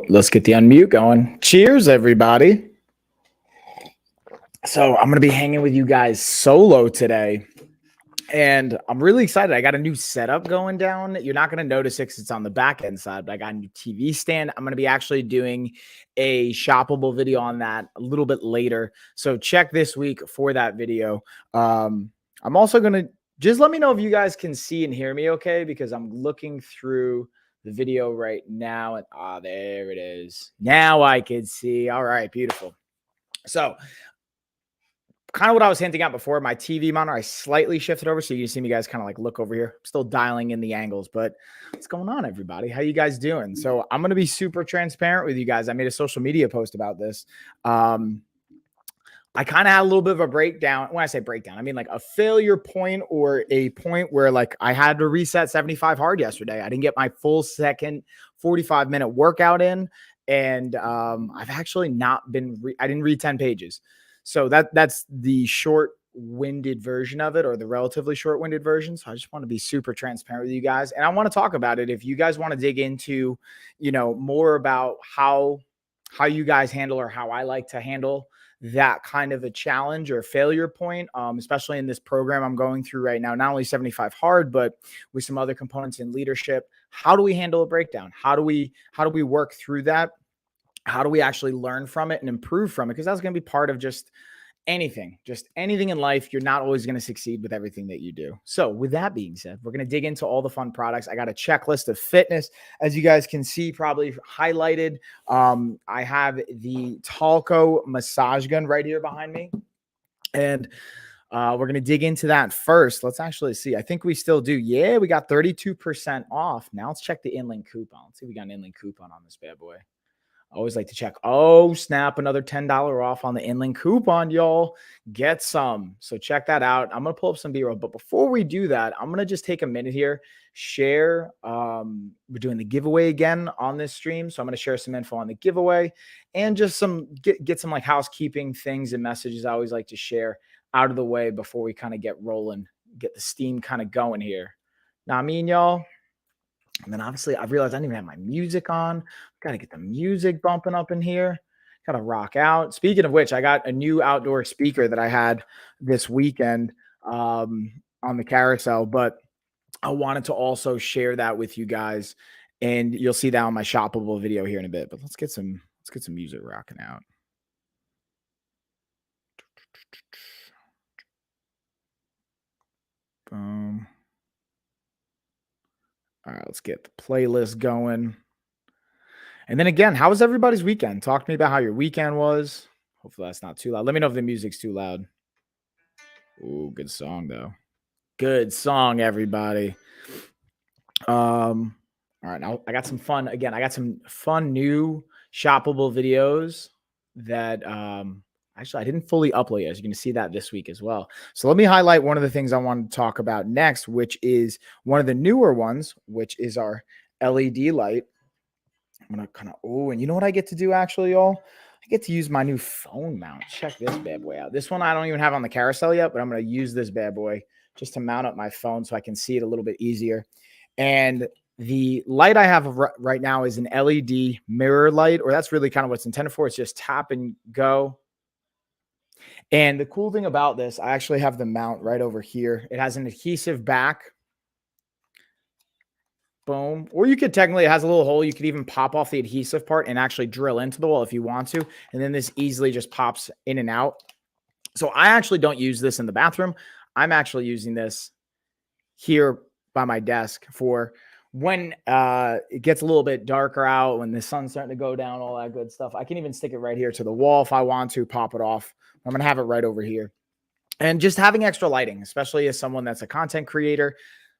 Let's get the unmute going. Cheers, everybody. So, I'm going to be hanging with you guys solo today. And I'm really excited. I got a new setup going down. You're not going to notice it 'cause it's on the back end side, but I got a new TV stand. I'm going to be actually doing a shoppable video on that a little bit later. So, check this week for that video. I'm also going to just let me know if you guys can see and hear me okay, because I'm looking through the video right now. And there it is. Now I can see. All right, beautiful. So, kind of what I was hinting at before, my TV monitor, I slightly shifted over so you can see me guys kind of like look over here. I'm still dialing in the angles, but what's going on, everybody? How you guys doing? So I'm going to be super transparent with you guys. I made a social media post about this. I kind of had a little bit of a breakdown. When I say breakdown, I mean like a failure point or a point where like I had to reset 75 hard yesterday. I didn't get my full second 45-minute workout in. And I've actually not been, I didn't read 10 pages. So that's the short-winded version of it, or the relatively short-winded version. So I just want to be super transparent with you guys. And I want to talk about it. If you guys want to dig into, more about how you guys handle, or how I like to handle that kind of a challenge or failure point, especially in this program I'm going through right now, not only 75 hard, but with some other components in leadership. How do we handle a breakdown? How do we work through that? How do we actually learn from it and improve from it? Because that's going to be part of just anything in life. You're not always going to succeed with everything that you do. So with that being said, we're going to dig into all the fun products. I got a checklist of fitness, as you guys can see, probably highlighted. I have the Talco massage gun right here behind me. And we're going to dig into that first. Let's actually see. I think we still do. Yeah, we got 32% off. Now let's check the InLink coupon. Let's see if we got an InLink coupon on this bad boy. I always like to check. Oh, snap. Another $10 off on the InLink coupon, y'all. Get some. So check that out. I'm going to pull up some B-roll. But before we do that, I'm going to just take a minute here. Share. We're doing the giveaway again on this stream. So I'm going to share some info on the giveaway and just get some like housekeeping things and messages I always like to share out of the way before we kind of get rolling, get the steam kind of going here. Now, I mean, y'all. And then obviously I realized I didn't even have my music on. Got to get the music bumping up in here. Got to rock out. Speaking of which, I got a new outdoor speaker that I had this weekend on the carousel, but I wanted to also share that with you guys, and you'll see that on my shoppable video here in a bit. But let's get some music rocking out. Boom. All right, let's get the playlist going. And then again, how was everybody's weekend? Talk to me about how your weekend was. Hopefully that's not too loud. Let me know if the music's too loud. Ooh, good song though. Good song, everybody. All right, now I got some fun. Again, I got some fun new shoppable videos that actually I didn't fully upload yet. You're going to see that this week as well. So let me highlight one of the things I want to talk about next, which is one of the newer ones, which is our LED light. I'm going to kind of, and you know what I get to do actually, y'all? I get to use my new phone mount. Check this bad boy out. This one I don't even have on the carousel yet, but I'm going to use this bad boy just to mount up my phone so I can see it a little bit easier. And the light I have right now is an LED mirror light, or that's really kind of what's intended for. It's just tap and go. And the cool thing about this, I actually have the mount right over here. It has an adhesive back. Boom. Or you could technically, it has a little hole. You could even pop off the adhesive part and actually drill into the wall if you want to. And then this easily just pops in and out. So I actually don't use this in the bathroom. I'm actually using this here by my desk for when it gets a little bit darker out, when the sun's starting to go down, all that good stuff. I can even stick it right here to the wall if I want to, pop it off. I'm going to have it right over here. And just having extra lighting, especially as someone that's a content creator,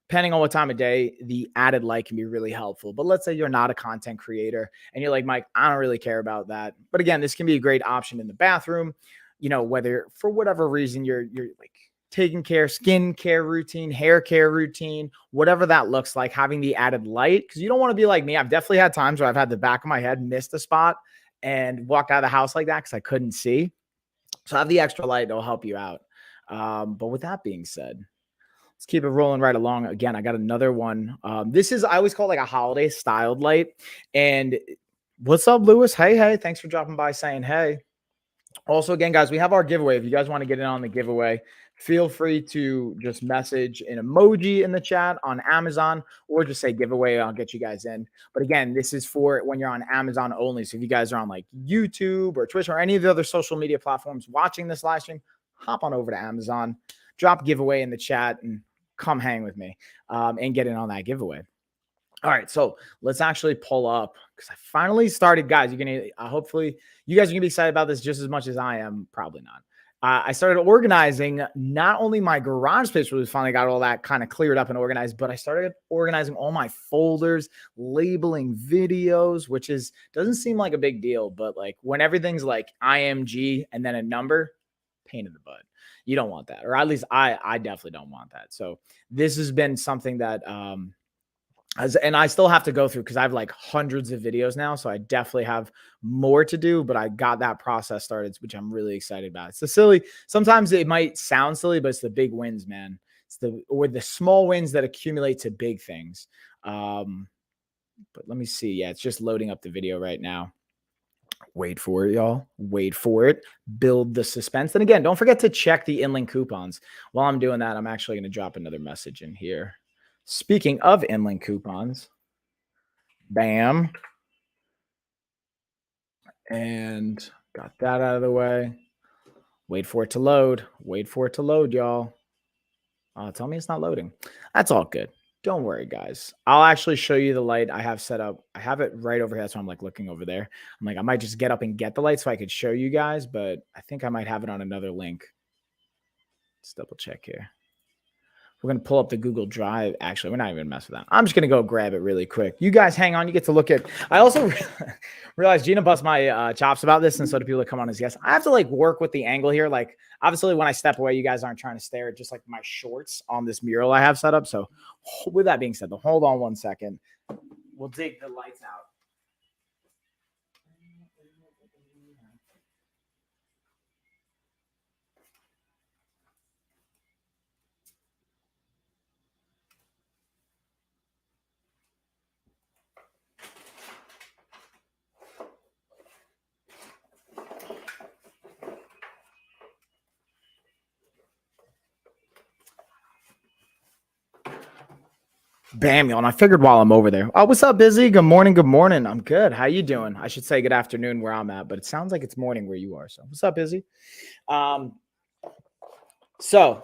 depending on what time of day, the added light can be really helpful. But let's say you're not a content creator and you're like, Mike, I don't really care about that. But again, this can be a great option in the bathroom, whether for whatever reason you're like taking care, skin care routine, hair care routine, whatever that looks like, having the added light, because you don't want to be like me. I've definitely had times where I've had the back of my head missed a spot and walked out of the house like that because I couldn't see. So have the extra light. It'll help you out. But with that being said, let's keep it rolling right along. Again, I got another one. This is, I always call it like a holiday styled light. And What's up, Lewis? Hey, thanks for dropping by saying hey. Also, again, guys, we have our giveaway. If you guys want to get in on the giveaway, feel free to just message an emoji in the chat on Amazon or just say giveaway. I'll get you guys in. But again, this is for when you're on Amazon only. So if you guys are on like YouTube or Twitch or any of the other social media platforms watching this live stream, hop on over to Amazon, drop giveaway in the chat, and come hang with me and get in on that giveaway. All right, so let's actually pull up because I finally started, guys. You're gonna hopefully you guys are gonna be excited about this just as much as I am. Probably not. I started organizing not only my garage space, where we finally got all that kind of cleared up and organized, but I started organizing all my folders, labeling videos, which doesn't seem like a big deal, but like when everything's like IMG and then a number, pain in the butt. You don't want that, or at least I definitely don't want that. So this has been something that and I still have to go through because I have like hundreds of videos now. So I definitely have more to do, but I got that process started, which I'm really excited about. It's the silly, sometimes it might sound silly, but it's the big wins, man. It's the small wins that accumulate to big things. But let me see. Yeah, it's just loading up the video right now. Wait for it, y'all. Wait for it. Build the suspense. And again, don't forget to check the inLink coupons. While I'm doing that, I'm actually going to drop another message in here. Speaking of inLink coupons, bam. And got that out of the way. Wait for it to load. Wait for it to load, y'all. Tell me it's not loading. That's all good. Don't worry, guys. I'll actually show you the light I have set up. I have it right over here. So I'm like looking over there. I'm like, I might just get up and get the light so I could show you guys, but I think I might have it on another link. Let's double check here. We're going to pull up the Google Drive. Actually, we're not even going to mess with that. I'm just going to go grab it really quick. You guys hang on. You get to look at. I also realized Gina busts my chops about this, and so do people that come on as guests. I have to like work with the angle here. Like, obviously, when I step away, you guys aren't trying to stare at just like my shorts on this mural I have set up. So, with that being said, hold on one second. We'll dig the lights out. Bam, y'all. And I figured while I'm over there. Oh, what's up, Busy? Good morning. Good morning. I'm good. How you doing? I should say good afternoon where I'm at, but it sounds like it's morning where you are. So what's up, Busy? So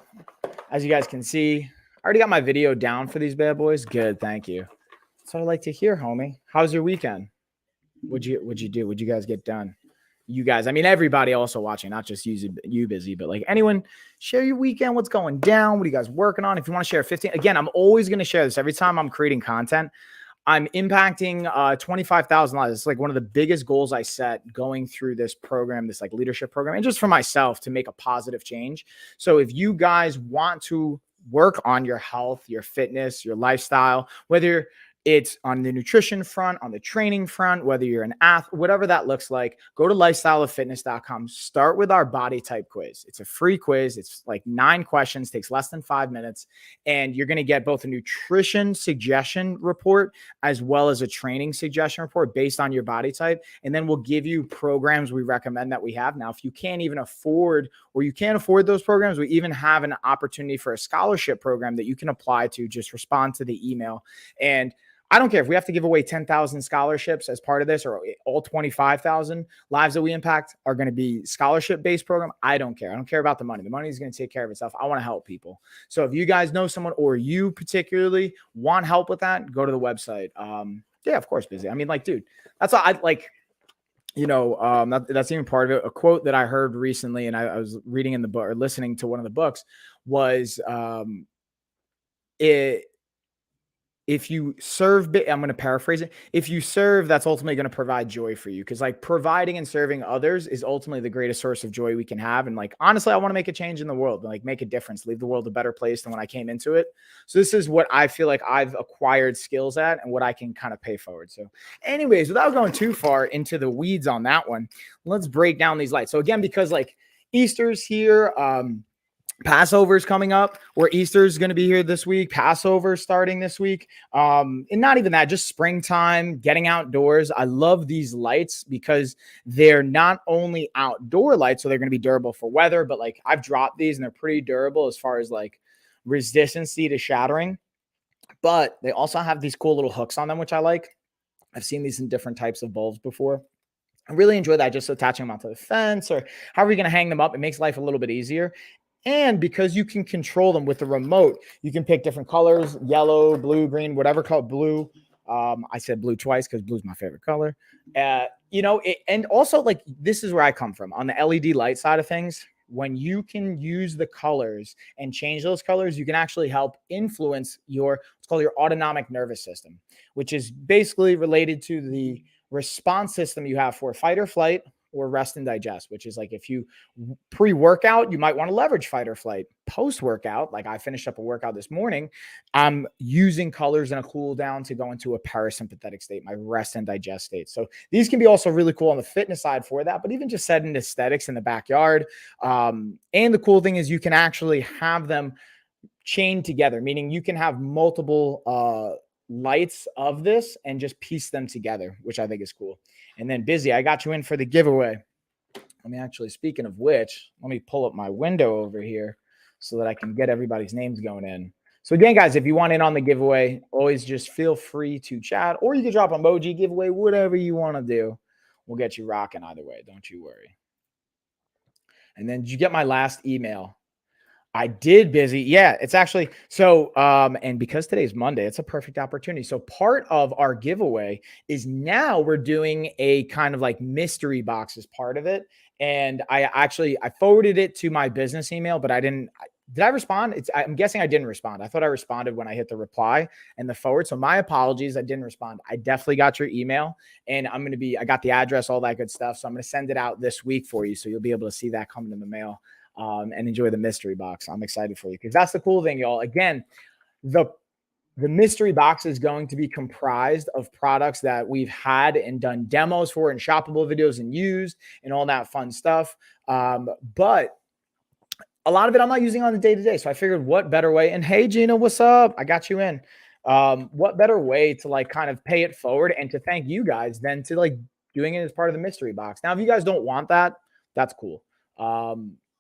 as you guys can see, I already got my video down for these bad boys. Good. Thank you. That's what I like to hear, homie. How's your weekend? What'd you do? What'd you guys get done? You guys, I mean, everybody also watching, not just you Busy, but like anyone, share your weekend. What's going down? What are you guys working on? If you want to share 15, again, I'm always going to share this every time I'm creating content. I'm impacting 25,000 lives. It's like one of the biggest goals I set going through this program, this like leadership program, and just for myself to make a positive change. So if you guys want to work on your health, your fitness, your lifestyle, whether it's on the nutrition front, on the training front, whether you're an athlete, whatever that looks like, go to lifestyleoffitness.com. Start with our body type quiz. It's a free quiz. It's like 9 questions, takes less than 5 minutes. And you're going to get both a nutrition suggestion report as well as a training suggestion report based on your body type. And then we'll give you programs we recommend that we have. Now, if you can't even afford or you can't afford those programs, we even have an opportunity for a scholarship program that you can apply to. Just respond to the email. And I don't care if we have to give away 10,000 scholarships as part of this, or all 25,000 lives that we impact are going to be scholarship-based program. I don't care. I don't care about the money. The money is going to take care of itself. I want to help people. So if you guys know someone or you particularly want help with that, go to the website. Yeah, of course, Busy. I mean, like, dude, that's all I like. You know, that's even part of it. A quote that I heard recently, and I was reading in the book or listening to one of the books was if you serve, I'm going to paraphrase it. If you serve, that's ultimately going to provide joy for you. Cause like providing and serving others is ultimately the greatest source of joy we can have. And like, honestly, I want to make a change in the world and like make a difference, leave the world a better place than when I came into it. So this is what I feel like I've acquired skills at and what I can kind of pay forward. So anyways, without going too far into the weeds on that one, let's break down these lights. So again, because like Easter's here, Passover is coming up, or Easter is going to be here this week. Passover starting this week. And not even that, just springtime, getting outdoors. I love these lights because they're not only outdoor lights, so they're going to be durable for weather, but like I've dropped these and they're pretty durable as far as like resistance to shattering. But they also have these cool little hooks on them, which I like. I've seen these in different types of bulbs before. I really enjoy that, just attaching them onto the fence or however you're going to hang them up. It makes life a little bit easier. And because you can control them with the remote, you can pick different colors, yellow, blue, green, whatever color, blue. I said blue twice because blue is my favorite color. And also like this is where I come from on the LED light side of things. When you can use the colors and change those colors, you can actually help influence what's called your autonomic nervous system, which is basically related to the response system you have for fight or flight or rest and digest, which is like if you pre-workout, you might want to leverage fight or flight. Post-workout, like I finished up a workout this morning, I'm using colors and a cool down to go into a parasympathetic state, my rest and digest state. So these can be also really cool on the fitness side for that, but even just setting aesthetics in the backyard. And the cool thing is you can actually have them chained together, meaning you can have multiple lights of this and just piece them together, which I think is cool. And then Busy, I got you in for the giveaway. Let me actually, speaking of which, let me pull up my window over here so that I can get everybody's names going in. So again, guys, if you want in on the giveaway, always just feel free to chat, or you can drop emoji giveaway, whatever you want to do. We'll get you rocking either way. Don't you worry. And then did you get my last email? I did, Busy. Yeah, it's actually so. And because today's Monday, it's a perfect opportunity. So part of our giveaway is now we're doing a kind of like mystery box as part of it. And I forwarded it to my business email, but I didn't. Did I respond? I'm guessing I didn't respond. I thought I responded when I hit the reply and the forward. So my apologies. I didn't respond. I definitely got your email, and I got the address, all that good stuff. So I'm going to send it out this week for you. So you'll be able to see that coming in the mail. And enjoy the mystery box. I'm excited for you because that's the cool thing, y'all. Again, the mystery box is going to be comprised of products that we've had and done demos for and shoppable videos and used and all that fun stuff. But a lot of it I'm not using on the day-to-day. So I figured what better way. And hey, Gina, what's up? I got you in. What better way to like kind of pay it forward and to thank you guys than to like doing it as part of the mystery box. Now, if you guys don't want that, that's cool.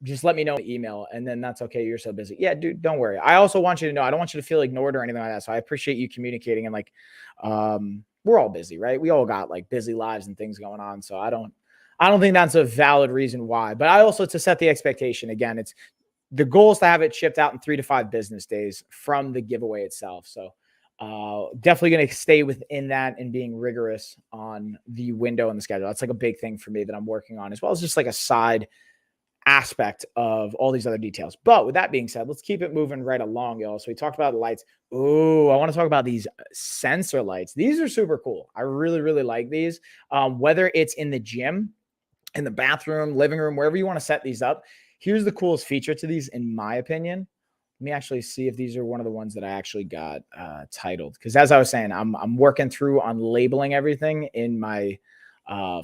Just let me know in the email, and then that's okay. You're so busy. Yeah, dude, don't worry. I also want you to know, I don't want you to feel ignored or anything like that. So I appreciate you communicating, and like, we're all busy, right? We all got like busy lives and things going on. So I don't think that's a valid reason why, but I also, to set the expectation again, it's the goal is to have it shipped out in 3 to 5 business days from the giveaway itself. So definitely going to stay within that and being rigorous on the window and the schedule. That's like a big thing for me that I'm working on, as well as just like a side aspect of all these other details. But with that being said, let's keep it moving right along, y'all. So we talked about the lights. Oh, I want to talk about these sensor lights. These are super cool. I really, really like these. Whether it's in the gym, in the bathroom, living room, wherever you want to set these up. Here's the coolest feature to these, in my opinion. Let me actually see if these are one of the ones that I actually got titled. Because as I was saying, I'm working through on labeling everything in my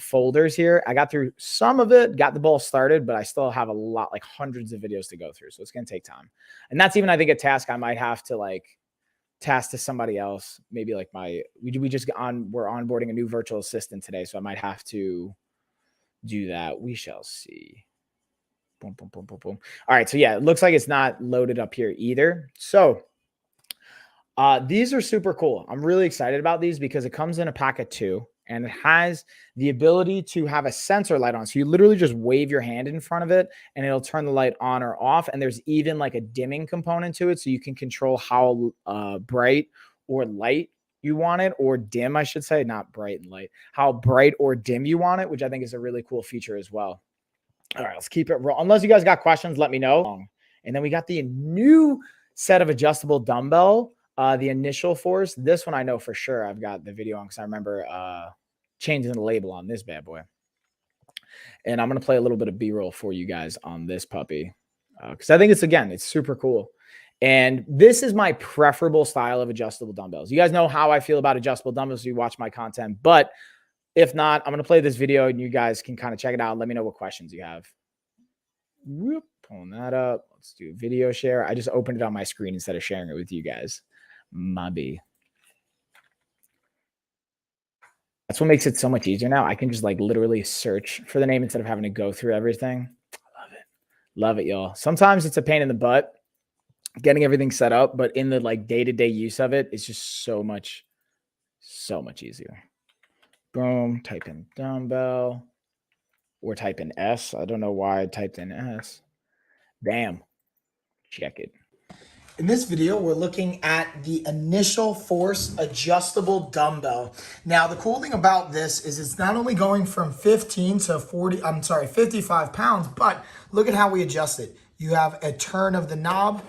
folders here. I got through some of it, got the ball started, but I still have a lot, like hundreds of videos to go through. So it's going to take time. And that's even, I think, a task I might have to like task to somebody else. Maybe like we're onboarding a new virtual assistant today. So I might have to do that. We shall see. Boom, boom, boom, boom, boom. All right. So yeah, it looks like it's not loaded up here either. So these are super cool. I'm really excited about these because it comes in a pack of 2 and it has the ability to have a sensor light on. So you literally just wave your hand in front of it and it'll turn the light on or off. And there's even like a dimming component to it. So you can control how bright or light you want it, or dim, I should say, not bright and light, how bright or dim you want it, which I think is a really cool feature as well. All right, let's keep it real. Unless you guys got questions, let me know. And then we got the new set of adjustable dumbbell, the initial force. This one I know for sure I've got the video on because I remember changing the label on this bad boy. And I'm going to play a little bit of B-roll for you guys on this puppy because I think it's super cool. And this is my preferable style of adjustable dumbbells. You guys know how I feel about adjustable dumbbells if you watch my content, but if not, I'm going to play this video and you guys can kind of check it out and let me know what questions you have. Whoop, pulling that up. Let's do video share. I just opened it on my screen instead of sharing it with you guys. Maybe. That's what makes it so much easier now. I can just like literally search for the name instead of having to go through everything. Love it. Love it, y'all. Sometimes it's a pain in the butt getting everything set up, but in the like day-to-day use of it, it's just so much easier. Boom, type in dumbbell or type in S. I don't know why I typed in S. Bam. Check it. In this video, we're looking at the Initial Force adjustable dumbbell. Now, the cool thing about this is it's not only going from 55 pounds, but look at how we adjust it. You have a turn of the knob,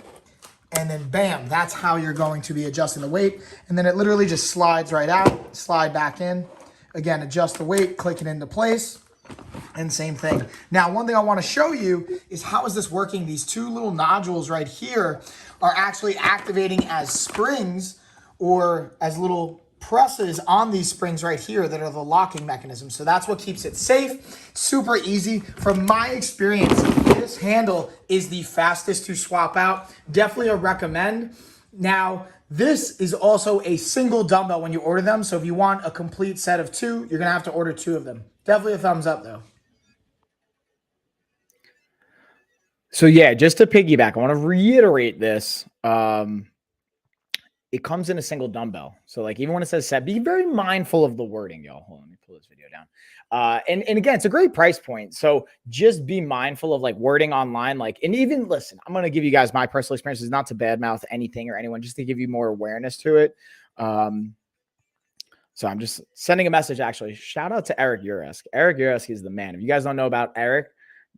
and then bam, that's how you're going to be adjusting the weight. And then it literally just slides right out, slide back in. Again, adjust the weight, click it into place. And same thing. Now, one thing I want to show you is how is this working? These two little nodules right here are actually activating as springs or as little presses on these springs right here that are the locking mechanism. So that's what keeps it safe, super easy. From my experience, this handle is the fastest to swap out. Definitely a recommend. Now, this is also a single dumbbell when you order them. So if you want a complete set of two, you're going to have to order two of them. Definitely a thumbs up though. So yeah, just to piggyback, I want to reiterate this. It comes in a single dumbbell. So like even when it says set, be very mindful of the wording, y'all. Hold on, let me pull this video down. And again, it's a great price point. So just be mindful of like wording online. Like, and even listen, I'm going to give you guys my personal experiences, not to badmouth anything or anyone, just to give you more awareness to it. So I'm just sending a message, actually. Shout out to Eric Uresk. Eric Uresk is the man. If you guys don't know about Eric,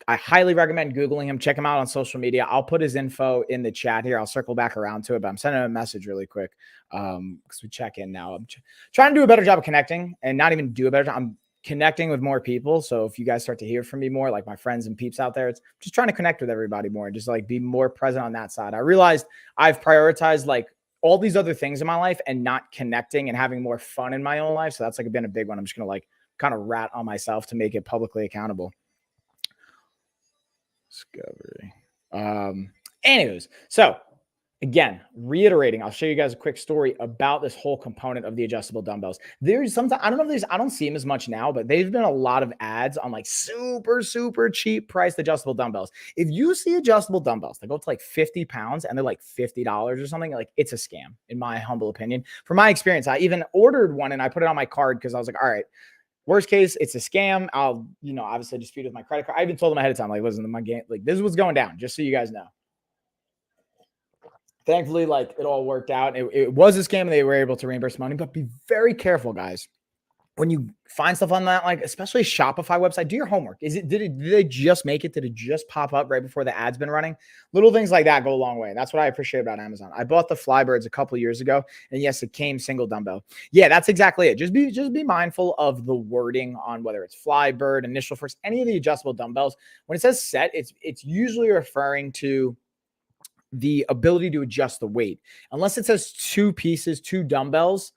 I highly recommend Googling him. Check him out on social media. I'll put his info in the chat here. I'll circle back around to it, but I'm sending him a message really quick because we check in now. I'm trying to do a better job of connecting and not even do a better job. I'm connecting with more people. So if you guys start to hear from me more, like my friends and peeps out there, it's just trying to connect with everybody more and just like be more present on that side. I realized I've prioritized like all these other things in my life and not connecting and having more fun in my own life. So that's like been a big one. I'm just going to like kind of rat on myself to make it publicly accountable. Discovery. Anyways, so again, reiterating, I'll show you guys a quick story about this whole component of the adjustable dumbbells. There's sometimes, I don't know if there's, I don't see them as much now, but there's been a lot of ads on like super cheap priced adjustable dumbbells. If you see adjustable dumbbells that go to like 50 pounds and they're like $50 or something, like it's a scam, in my humble opinion. From my experience, I even ordered one and I put it on my card because I was like, all right, worst case, it's a scam. I'll, obviously dispute with my credit card. I even told them ahead of time, like, listen, my game, like this was going down, just so you guys know. Thankfully, like it all worked out. It was a scam and they were able to reimburse money, but be very careful, guys. When you find stuff on that, like especially Shopify website, do your homework. Did they just make it? Did it just pop up right before the ad's been running? Little things like that go a long way. That's what I appreciate about Amazon. I bought the Flybirds a couple years ago, and yes, it came single dumbbell. Yeah, that's exactly it. Just be mindful of the wording on whether it's Flybird, Initial Force, any of the adjustable dumbbells. When it says set, it's usually referring to the ability to adjust the weight. Unless it says two pieces, two dumbbells,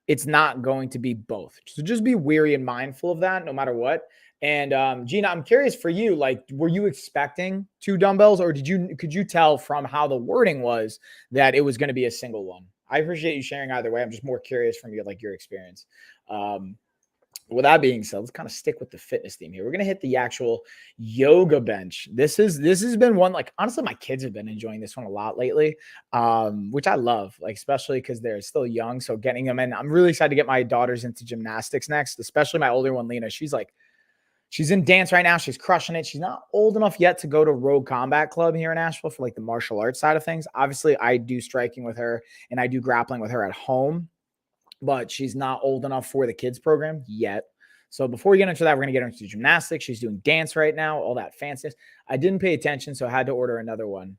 it's not going to be both. So just be wary and mindful of that no matter what. And Gina, I'm curious for you, like, were you expecting two dumbbells or could you tell from how the wording was that it was going to be a single one? I appreciate you sharing either way. I'm just more curious from you, like your experience. With that being said, let's kind of stick with the fitness theme here. We're going to hit the actual yoga bench. This has been one, like, honestly, my kids have been enjoying this one a lot lately, which I love, like, especially because they're still young. So getting them in, I'm really excited to get my daughters into gymnastics next, especially my older one, Lena. She's in dance right now. She's crushing it. She's not old enough yet to go to Rogue Combat Club here in Nashville for like the martial arts side of things. Obviously, I do striking with her and I do grappling with her at home, but she's not old enough for the kids program yet. So before we get into that, we're going to get her into gymnastics. She's doing dance right now, all that fanciness. I didn't pay attention, so I had to order another one.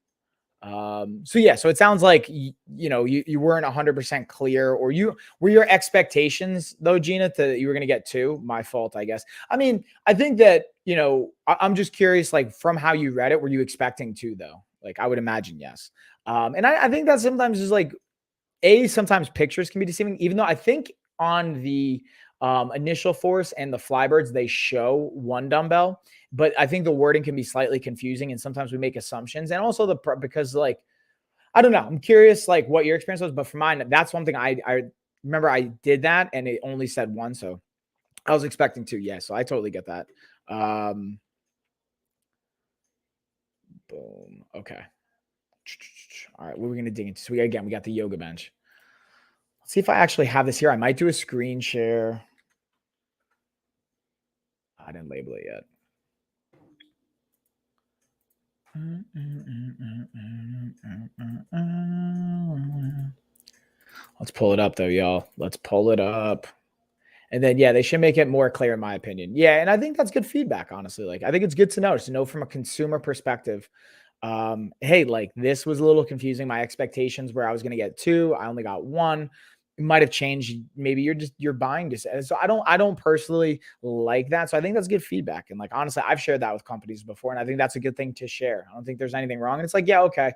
So it sounds like, you weren't 100% clear, or were your expectations though, Gina, that you were going to get two? My fault, I guess. I mean, I think that, I'm just curious, like from how you read it, were you expecting two though? Like I would imagine yes. And I think that sometimes is like, sometimes pictures can be deceiving, even though I think on the Initial Force and the Flybirds, they show one dumbbell, but I think the wording can be slightly confusing, and sometimes we make assumptions. And also because like, I don't know, I'm curious like what your experience was, but for mine, that's one thing I remember I did that and it only said one, so I was expecting two. Yeah, so I totally get that. Boom. Okay. All right, what are we gonna dig into? So we got the yoga bench. Let's see if I actually have this here. I might do a screen share. I didn't label it yet. Let's pull it up though, y'all. Let's pull it up. And then, yeah, they should make it more clear in my opinion. Yeah, and I think that's good feedback, honestly. Like, I think it's good to know from a consumer perspective. Hey, like this was a little confusing. My expectations where I was going to get two, I only got one. It might have changed. Maybe you're buying this. So I don't personally like that. So I think that's good feedback. And like honestly, I've shared that with companies before, and I think that's a good thing to share. I don't think there's anything wrong. And it's like, yeah, okay.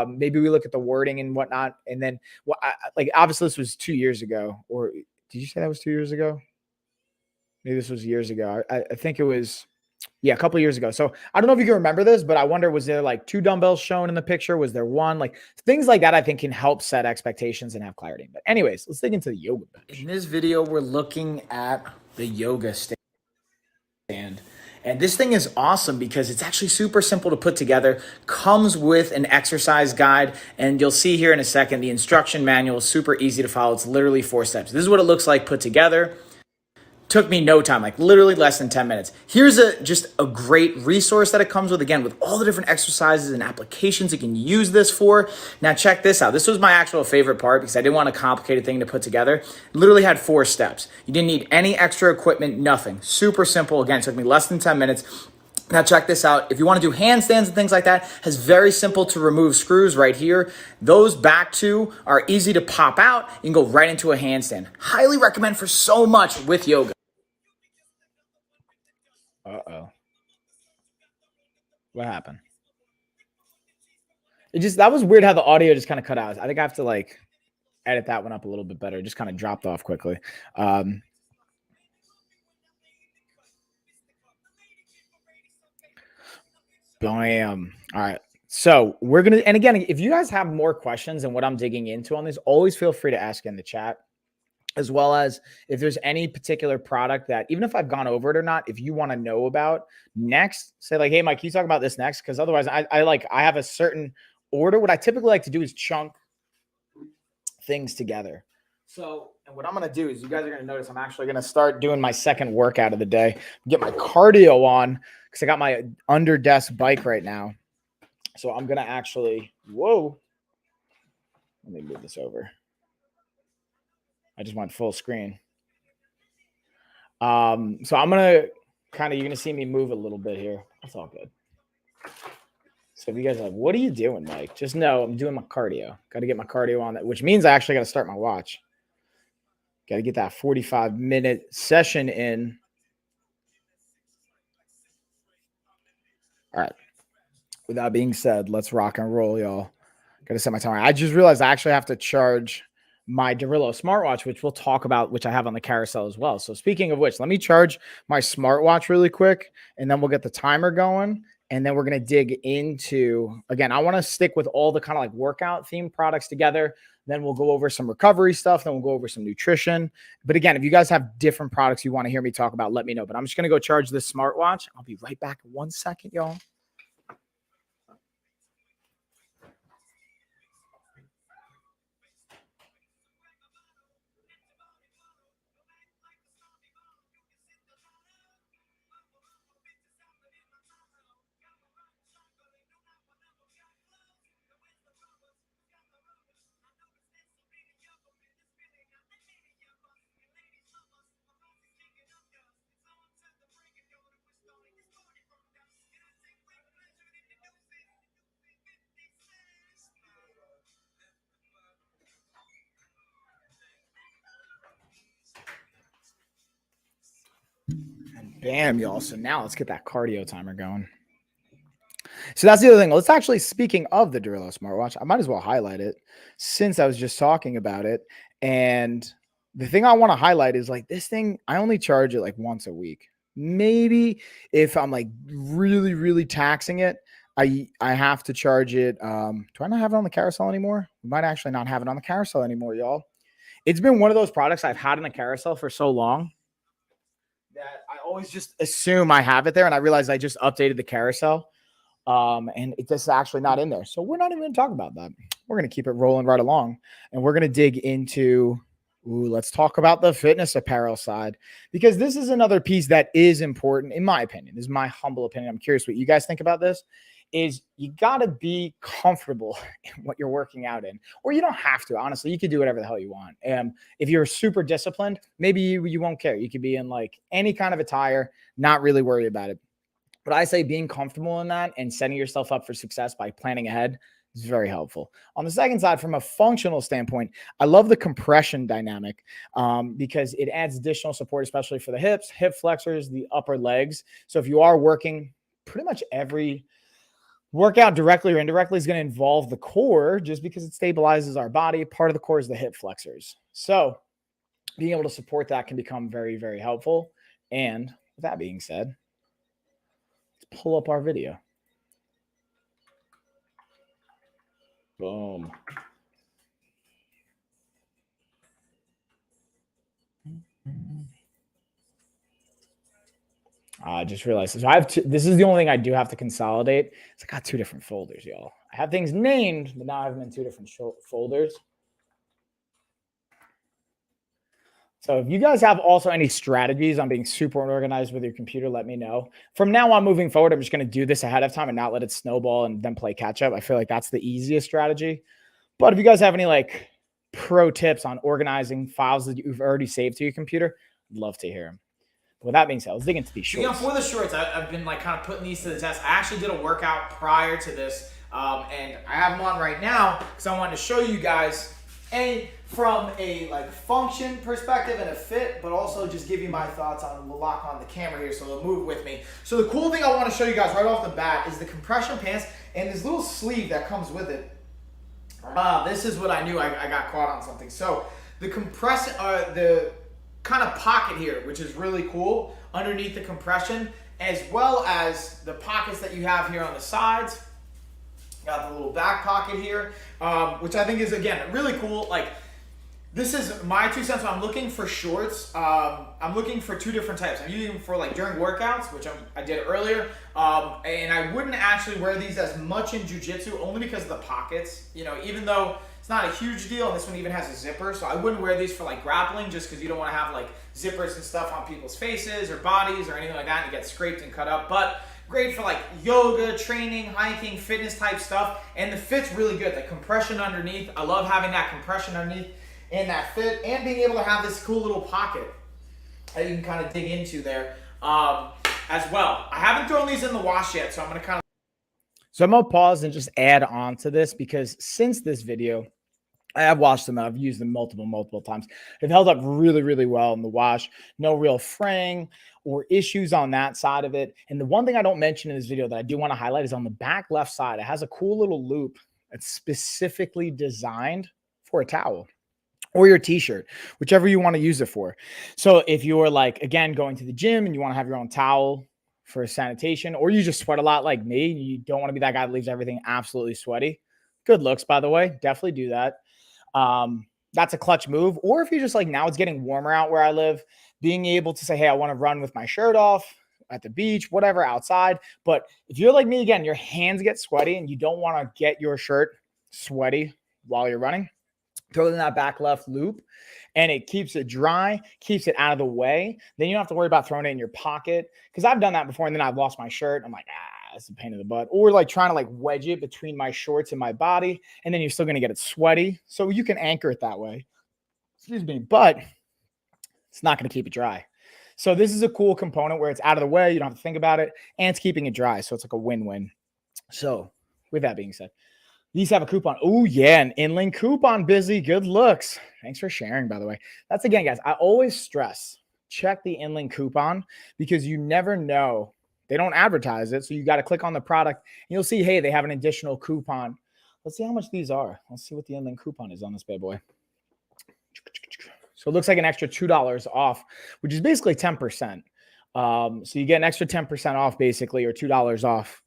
Maybe we look at the wording and whatnot, and then like obviously this was 2 years ago, or did you say that was 2 years ago? Maybe this was years ago. I think it was, yeah, a couple of years ago. So I don't know if you can remember this, but I wonder, was there like two dumbbells shown in the picture? Was there one? Like things like that, I think can help set expectations and have clarity. But anyways, let's dig into the yoga bench. In this video, we're looking at the yoga stand. And this thing is awesome because it's actually super simple to put together, comes with an exercise guide, and you'll see here in a second, the instruction manual is super easy to follow. It's literally 4 steps. This is what it looks like put together. Took me no time, like literally less than 10 minutes. Here's just a great resource that it comes with, again, with all the different exercises and applications you can use this for. Now check this out. This was my actual favorite part because I didn't want a complicated thing to put together. It literally had 4 steps. You didn't need any extra equipment, nothing. Super simple. Again, it took me less than 10 minutes. Now check this out. If you want to do handstands and things like that, has very simple to remove screws right here. Those back two are easy to pop out. You can go right into a handstand. Highly recommend for so much with yoga. Uh-oh. What happened? That was weird how the audio just kind of cut out. I think I have to like edit that one up a little bit better. It just kind of dropped off quickly. All right. So we're going to, and again, if you guys have more questions than what I'm digging into on this, always feel free to ask in the chat. As well as if there's any particular product that, even if I've gone over it or not, if you want to know about next, say like, hey, Mike, can you talk about this next? Because otherwise I have a certain order. What I typically like to do is chunk things together. So, and what I'm going to do is you guys are going to notice I'm actually going to start doing my second workout of the day, get my cardio on because I got my under desk bike right now. So I'm going to actually, let me move this over. I just went full screen. So I'm going to you're going to see me move a little bit here. That's all good. So if you guys are like, what are you doing, Mike? Just know I'm doing my cardio. Got to get my cardio on that, which means I actually got to start my watch. Got to get that 45-minute session in. All right. With that being said, let's rock and roll, y'all. Got to set my timer. I just realized I actually have to charge my Darillo smartwatch, which we'll talk about, which I have on the carousel as well. So speaking of which, let me charge my smartwatch really quick, and then we'll get the timer going. And then we're going to dig into, again, I want to stick with all the kind of like workout themed products together. Then we'll go over some recovery stuff. Then we'll go over some nutrition. But again, if you guys have different products you want to hear me talk about, let me know. But I'm just going to go charge this smartwatch. I'll be right back in 1 second, y'all. And bam, y'all. So now let's get that cardio timer going. So that's the other thing. Let's actually, speaking of the Darillo smartwatch, I might as well highlight it since I was just talking about it. And the thing I want to highlight is like this thing, I only charge it like once a week. Maybe if I'm like really, really taxing it, I have to charge it. Do I not have it on the carousel anymore? We might actually not have it on the carousel anymore, y'all. It's been one of those products I've had in the carousel for so long that I always just assume I have it there, and I realize I just updated the carousel. And it's just actually not in there. So we're not even going to talk about that. We're going to keep it rolling right along, and we're going to dig into, let's talk about the fitness apparel side, because this is another piece that is important, in my opinion. This is my humble opinion. I'm curious what you guys think about this. Is you got to be comfortable in what you're working out in, or you don't have to. Honestly, you can do whatever the hell you want. If you're super disciplined, maybe you won't care. You could be in like any kind of attire, not really worry about it. But I say being comfortable in that and setting yourself up for success by planning ahead is very helpful. On the second side, from a functional standpoint, I love the compression dynamic because it adds additional support, especially for the hips, hip flexors, the upper legs. So if you are working, pretty much every workout directly or indirectly is going to involve the core just because it stabilizes our body. Part of the core is the hip flexors. So being able to support that can become very, very helpful. And with that being said, let's pull up our video. Boom. I just realized. So I have this is the only thing I do have to consolidate. I got two different folders, y'all. I have things named, but now I have them in two different folders. So if you guys have also any strategies on being super organized with your computer, let me know. From now on moving forward, I'm just going to do this ahead of time and not let it snowball and then play catch up. I feel like that's the easiest strategy. But if you guys have any like pro tips on organizing files that you've already saved to your computer, I'd love to hear them. With that being said, let's dig into these shorts. Yeah, for the shorts, I've been like kind of putting these to the test. I actually did a workout prior to this, and I have them on right now because I wanted to show you guys from a like function perspective and a fit, but also just give you my thoughts on. We'll lock on the camera here so they'll move with me. So the cool thing I want to show you guys right off the bat is the compression pants and this little sleeve that comes with it. This is what I knew. I got caught on something. So the the kind of pocket here, which is really cool underneath the compression, as well as the pockets that you have here on the sides. Got the little back pocket here, which I think is, again, really cool. Like, this is my 2 cents. I'm looking for shorts. I'm looking for two different types. I'm using them for like during workouts, which I did earlier. And I wouldn't actually wear these as much in jiu-jitsu only because of the pockets. You know, even though it's not a huge deal, and this one even has a zipper, so I wouldn't wear these for like grappling just because you don't want to have like zippers and stuff on people's faces or bodies or anything like that and get scraped and cut up. But great for like yoga, training, hiking, fitness type stuff. And the fit's really good. The compression underneath, I love having that compression underneath and that fit, and being able to have this cool little pocket that you can kind of dig into there as well. I haven't thrown these in the wash yet, so I'm going to kind of... So I'm going to pause and just add on to this because since this video, I have washed them. I've used them multiple times. They've held up really, really well in the wash. No real fraying or issues on that side of it. And the one thing I don't mention in this video that I do want to highlight is on the back left side. It has a cool little loop that's specifically designed for a towel or your t-shirt, whichever you want to use it for. So if you're like, again, going to the gym and you want to have your own towel for sanitation, or you just sweat a lot like me, you don't want to be that guy that leaves everything absolutely sweaty. Good looks, by the way. Definitely do that. That's a clutch move. Or if you're just like, now it's getting warmer out where I live, being able to say, hey, I want to run with my shirt off at the beach, whatever, outside. But if you're like me, again, your hands get sweaty and you don't want to get your shirt sweaty while you're running, throw it in that back left loop and it keeps it dry, keeps it out of the way. Then you don't have to worry about throwing it in your pocket. Because I've done that before and then I've lost my shirt. I'm like, that's a pain in the butt. Or like trying to like wedge it between my shorts and my body, and then you're still going to get it sweaty. So you can anchor it that way. Excuse me. But it's not going to keep it dry. So this is a cool component where it's out of the way. You don't have to think about it, and it's keeping it dry. So it's like a win-win. So with that being said, these have a coupon. Oh, yeah, an Inling coupon, Busy. Good looks. Thanks for sharing, by the way. That's, again, guys, I always stress, check the Inling coupon because you never know. They don't advertise it, so you got to click on the product, and you'll see, hey, they have an additional coupon. Let's see how much these are. Let's see what the Inling coupon is on this bad boy. So it looks like an extra $2 off, which is basically 10%. So you get an extra 10% off basically, or $2 off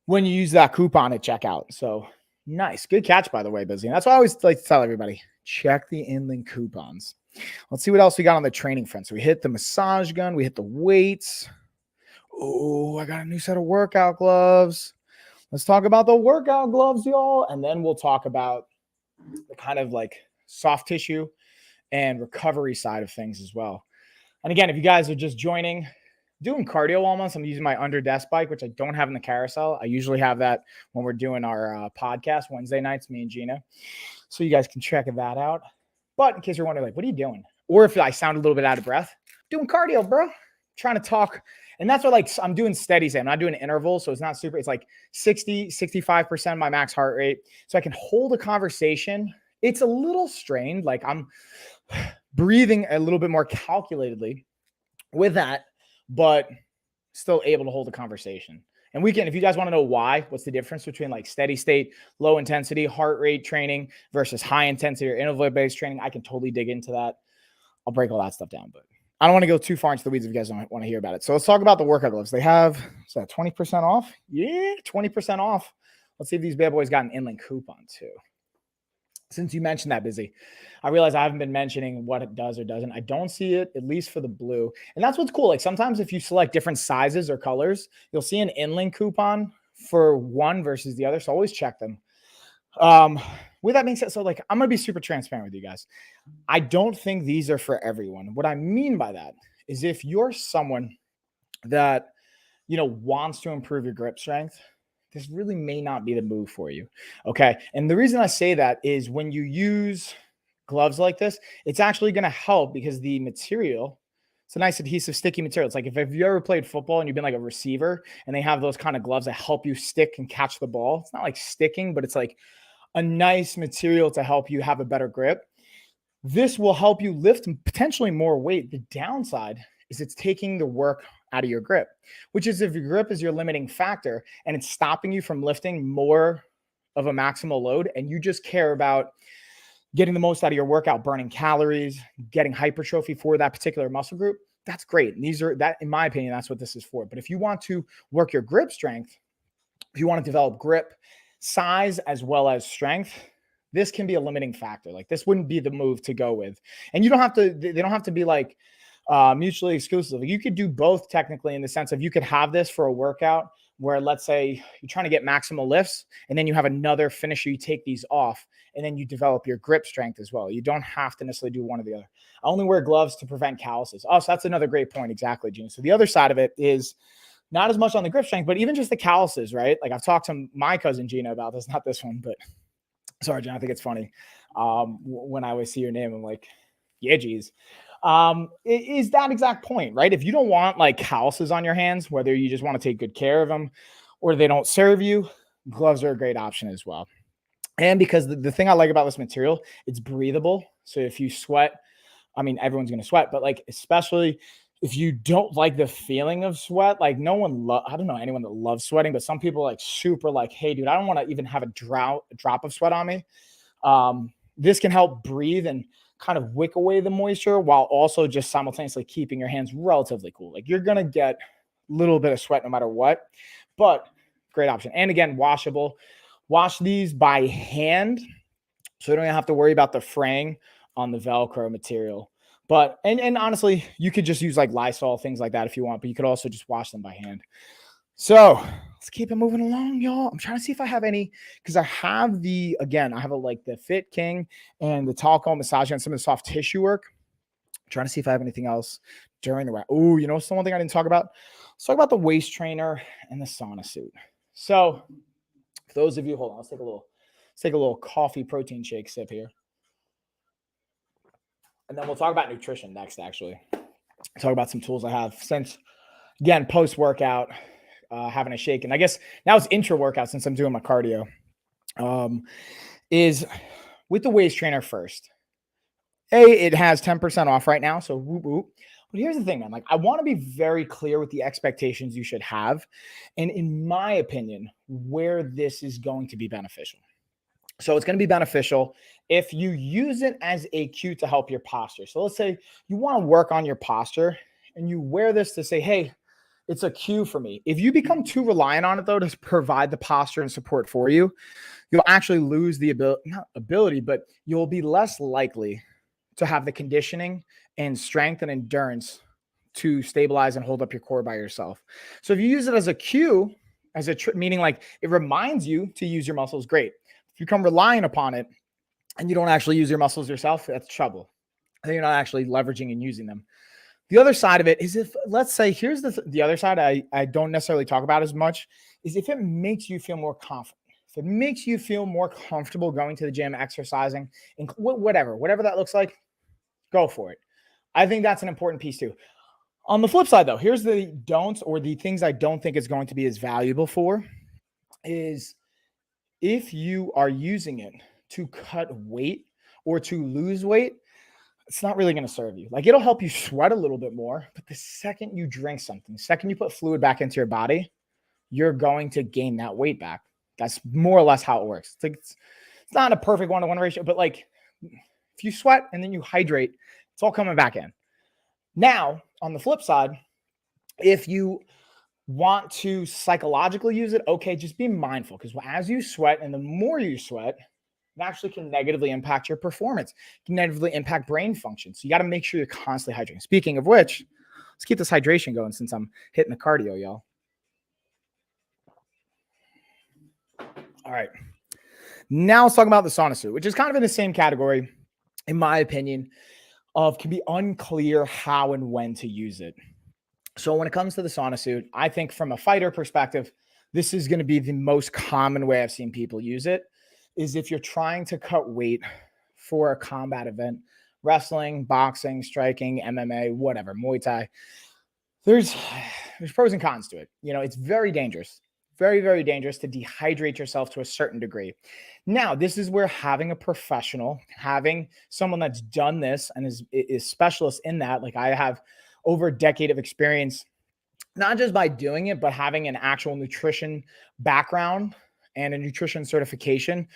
when you use that coupon at checkout. So nice. Good catch, by the way, Busy. And that's what I always like to tell everybody. Check the InLink coupons. Let's see what else we got on the training front. So we hit the massage gun. We hit the weights. Oh, I got a new set of workout gloves. Let's talk about the workout gloves, y'all. And then we'll talk about the kind of like soft tissue and recovery side of things as well. And again, if you guys are just joining, doing cardio almost, I'm using my under desk bike, which I don't have in the carousel. I usually have that when we're doing our podcast Wednesday nights, me and Gina. So you guys can check that out. But in case you're wondering, like, what are you doing? Or if I sound a little bit out of breath, doing cardio, bro. Trying to talk. And that's what, like, I'm doing steady. I'm not doing intervals. So it's not super. It's like 60, 65% of my max heart rate. So I can hold a conversation. It's a little strained. Like I'm breathing a little bit more calculatedly with that, but still able to hold a conversation. And we can, if you guys want to know why, what's the difference between like steady state, low intensity, heart rate training versus high intensity or interval-based training, I can totally dig into that. I'll break all that stuff down, but I don't want to go too far into the weeds if you guys don't want to hear about it. So let's talk about the workout gloves. They have, is that 20% off? Yeah, 20% off. Let's see if these bad boys got an InLink coupon too. Since you mentioned that, Busy, I realize I haven't been mentioning what it does or doesn't. I don't see it, at least for the blue. And that's what's cool. Like sometimes if you select different sizes or colors, you'll see an InLink coupon for one versus the other. So always check them. With that being said, so like I'm going to be super transparent with you guys. I don't think these are for everyone. What I mean by that is if you're someone that, you know, wants to improve your grip strength, this really may not be the move for you. Okay. And the reason I say that is when you use gloves like this, it's actually going to help because the material, it's a nice adhesive, sticky material. It's like if you ever played football and you've been like a receiver and they have those kind of gloves that help you stick and catch the ball. It's not like sticking, but it's like a nice material to help you have a better grip. This will help you lift potentially more weight. The downside is it's taking the work out of your grip, which is if your grip is your limiting factor and it's stopping you from lifting more of a maximal load and you just care about getting the most out of your workout, burning calories, getting hypertrophy for that particular muscle group, that's great. And these are that, in my opinion, that's what this is for. But if you want to work your grip strength, if you want to develop grip, size, as well as strength, this can be a limiting factor. Like this wouldn't be the move to go with. And you don't have to, they don't have to be like mutually exclusive. You could do both technically in the sense of you could have this for a workout where let's say you're trying to get maximal lifts and then you have another finisher, you take these off and then you develop your grip strength as well. You don't have to necessarily do one or the other. I only wear gloves to prevent calluses. Oh, so that's another great point. Exactly, Gina. So the other side of it is not as much on the grip strength, but even just the calluses, right? Like I've talked to my cousin Gina about this, not this one, but sorry, Jen, I think it's funny. When I always see your name, I'm like, yeah, geez. It is that exact point, right? If you don't want like calluses on your hands, whether you just want to take good care of them or they don't serve you, gloves are a great option as well. And because the thing I like about this material, it's breathable. So if you sweat, I mean, everyone's going to sweat, but like, especially if you don't like the feeling of sweat, like no one, I don't know anyone that loves sweating, but some people like super like, hey dude, I don't want to even have a drop of sweat on me. This can help breathe and kind of wick away the moisture while also just simultaneously keeping your hands relatively cool. Like you're going to get a little bit of sweat no matter what, but great option. And again, washable. Wash these by hand so you don't have to worry about the fraying on the Velcro material. But, and honestly, you could just use like Lysol, things like that if you want, but you could also just wash them by hand. So let's keep it moving along, y'all. I'm trying to see if I have any, because I have I have like the Fit King and the Talcon massage and some of the soft tissue work. I'm trying to see if I have anything else during the round. Oh, you know, one thing I didn't talk about? Let's talk about the waist trainer and the sauna suit. So for those of you, hold on, let's take a little coffee protein shake sip here. And then we'll talk about nutrition next, actually. Talk about some tools I have since, again, post-workout, having a shake. And I guess now it's intra-workout since I'm doing my cardio. Is with the waist trainer first. It has 10% off right now, so whoop, whoop. But here's the thing, man. Like, I want to be very clear with the expectations you should have. And in my opinion, where this is going to be beneficial. So it's going to be beneficial if you use it as a cue to help your posture. So let's say you want to work on your posture and you wear this to say, hey, it's a cue for me. If you become too reliant on it, though, to provide the posture and support for you, you'll actually lose the ability, but you'll be less likely to have the conditioning and strength and endurance to stabilize and hold up your core by yourself. So if you use it as a cue, as a meaning like it reminds you to use your muscles, great. If you come relying upon it and you don't actually use your muscles yourself, that's trouble. Then you're not actually leveraging and using them. The other side of it is if, let's say, here's the other side I don't necessarily talk about as much, is if it makes you feel more confident. If it makes you feel more comfortable going to the gym, exercising, and whatever that looks like, go for it. I think that's an important piece too. On the flip side, though, here's the don'ts or the things I don't think it's going to be as valuable for is if you are using it to cut weight or to lose weight, it's not really going to serve you. Like it'll help you sweat a little bit more, but the second you drink something, the second you put fluid back into your body, you're going to gain that weight back. That's more or less how it works. It's like it's not a perfect 1-to-1 ratio, but like if you sweat and then you hydrate, it's all coming back in. Now, on the flip side, if you want to psychologically use it, okay, just be mindful because as you sweat and the more you sweat, it actually can negatively impact your performance, can negatively impact brain function. So you got to make sure you're constantly hydrating. Speaking of which, let's keep this hydration going since I'm hitting the cardio, y'all. All right. Now let's talk about the sauna suit, which is kind of in the same category, in my opinion, of can be unclear how and when to use it. So when it comes to the sauna suit, I think from a fighter perspective, this is going to be the most common way I've seen people use it, is if you're trying to cut weight for a combat event, wrestling, boxing, striking, MMA, whatever, Muay Thai, there's pros and cons to it. You know, it's very dangerous. Very, very dangerous to dehydrate yourself to a certain degree. Now, this is where having a professional, having someone that's done this and is specialist in that, like I have over a decade of experience, not just by doing it, but having an actual nutrition background and a nutrition certification.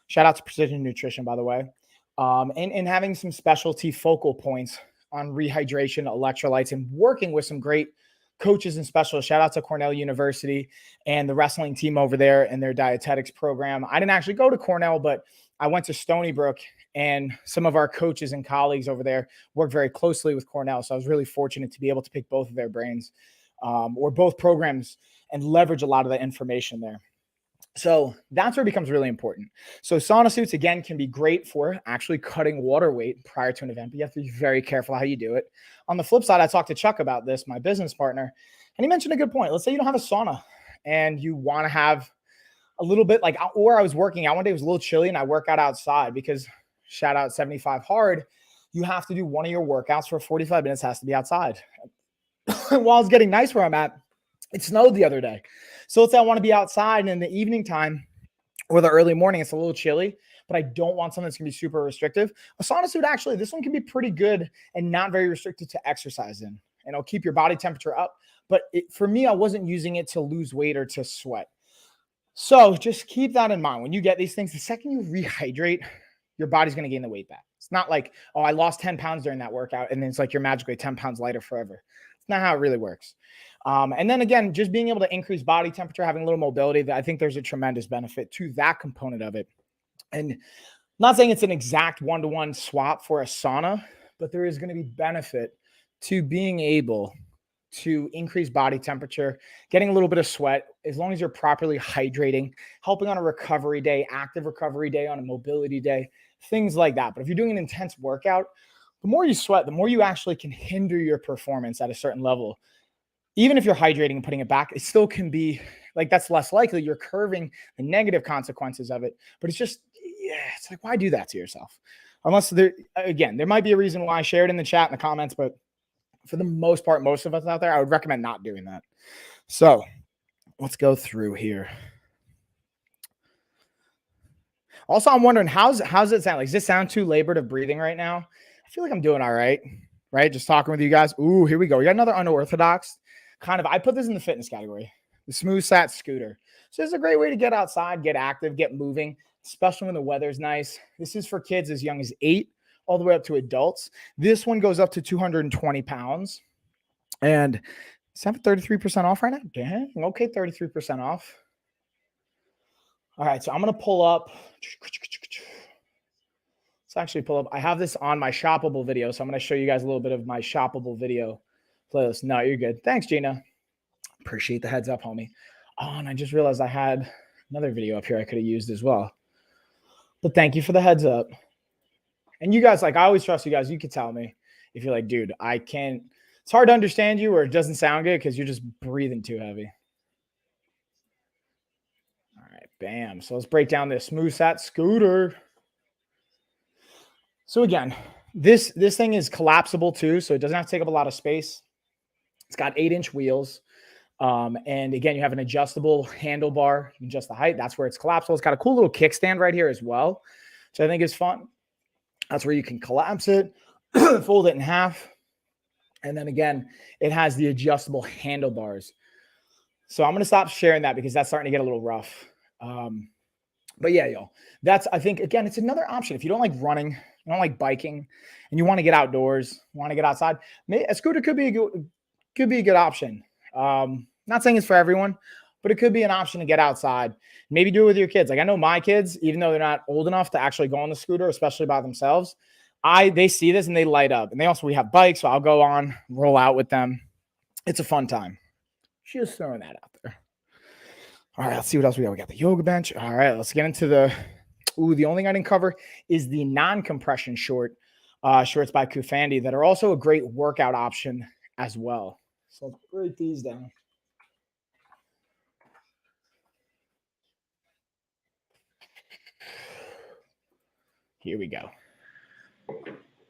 Shout out to Precision Nutrition, by the way. And having some specialty focal points on rehydration, electrolytes, and working with some great coaches and specialists. Shout out to Cornell University and the wrestling team over there and their dietetics program. I didn't actually go to Cornell, but I went to Stony Brook, and some of our coaches and colleagues over there work very closely with Cornell. So I was really fortunate to be able to pick both of their brains or both programs and leverage a lot of the information there. So that's where it becomes really important. So sauna suits, again, can be great for actually cutting water weight prior to an event, but you have to be very careful how you do it. On the flip side, I talked to Chuck about this, my business partner, and he mentioned a good point. Let's say you don't have a sauna and you want to have a little bit like, or I was working out one day, it was a little chilly and I work out outside because shout out 75 Hard, you have to do one of your workouts for 45 minutes, has to be outside. While it's getting nice where I'm at, it snowed the other day. So let's say I want to be outside and in the evening time or the early morning, it's a little chilly, but I don't want something that's going to be super restrictive. A sauna suit, actually, this one can be pretty good and not very restricted to exercise in. And it'll keep your body temperature up. But for me, I wasn't using it to lose weight or to sweat. So just keep that in mind. When you get these things, the second you rehydrate, your body's going to gain the weight back. It's not like, oh, I lost 10 pounds during that workout, and then it's like you're magically 10 pounds lighter forever. It's not how it really works. And then again, just being able to increase body temperature, having a little mobility, I think there's a tremendous benefit to that component of it. And I'm not saying it's an exact one-to-one swap for a sauna, but there is going to be benefit to being able to increase body temperature, getting a little bit of sweat, as long as you're properly hydrating, helping on a recovery day, active recovery day, on a mobility day, things like that. But if you're doing an intense workout, the more you sweat, the more you actually can hinder your performance at a certain level. Even if you're hydrating and putting it back, it still can be like, that's less likely. You're curving the negative consequences of it, but it's just, yeah, it's like, why do that to yourself? Unless there might be a reason why I shared in the chat in the comments, but for the most part, most of us out there, I would recommend not doing that. So let's go through here. Also, I'm wondering, how's it sound? Like, does this sound too labored of breathing right now? I feel like I'm doing all right, right? Just talking with you guys. Ooh, here we go. We got another unorthodox kind of, I put this in the fitness category, the Smooth Sat scooter. So it's a great way to get outside, get active, get moving, especially when the weather's nice. This is for kids as young as 8 all the way up to adults. This one goes up to 220 pounds. And it's having 33% off right now. Dang, okay, 33% off. All right, so I'm going to pull up. Let's actually pull up. I have this on my shoppable video, so I'm going to show you guys a little bit of my shoppable video playlist. No, you're good. Thanks, Gina. Appreciate the heads up, homie. Oh, and I just realized I had another video up here I could have used as well. But thank you for the heads up. And you guys, like, I always trust you guys. You can tell me if you're like, dude, I can't. It's hard to understand you or it doesn't sound good because you're just breathing too heavy. All right, bam. So let's break down this SmoothSat scooter. So again, this thing is collapsible too, so it doesn't have to take up a lot of space. It's got 8-inch wheels. And again, you have an adjustable handlebar. You can adjust the height. That's where it's collapsible. It's got a cool little kickstand right here as well, which I think is fun. That's where you can collapse it, fold it in half. And then again, it has the adjustable handlebars. So I'm going to stop sharing that because that's starting to get a little rough. But yeah, y'all, that's, I think, again, it's another option. If you don't like running, you don't like biking, and you want to get outdoors, want to get outside, a scooter could be a good option. Not saying it's for everyone, but it could be an option to get outside. Maybe do it with your kids. Like I know my kids, even though they're not old enough to actually go on the scooter, especially by themselves, they see this and they light up. And we have bikes, so I'll go on, roll out with them. It's a fun time. Just throwing that out there. All right, let's see what else we got. We got the yoga bench. All right, let's get into the only thing I didn't cover is the non-compression shorts by Kufandi that are also a great workout option as well. So let's break these down. Here we go.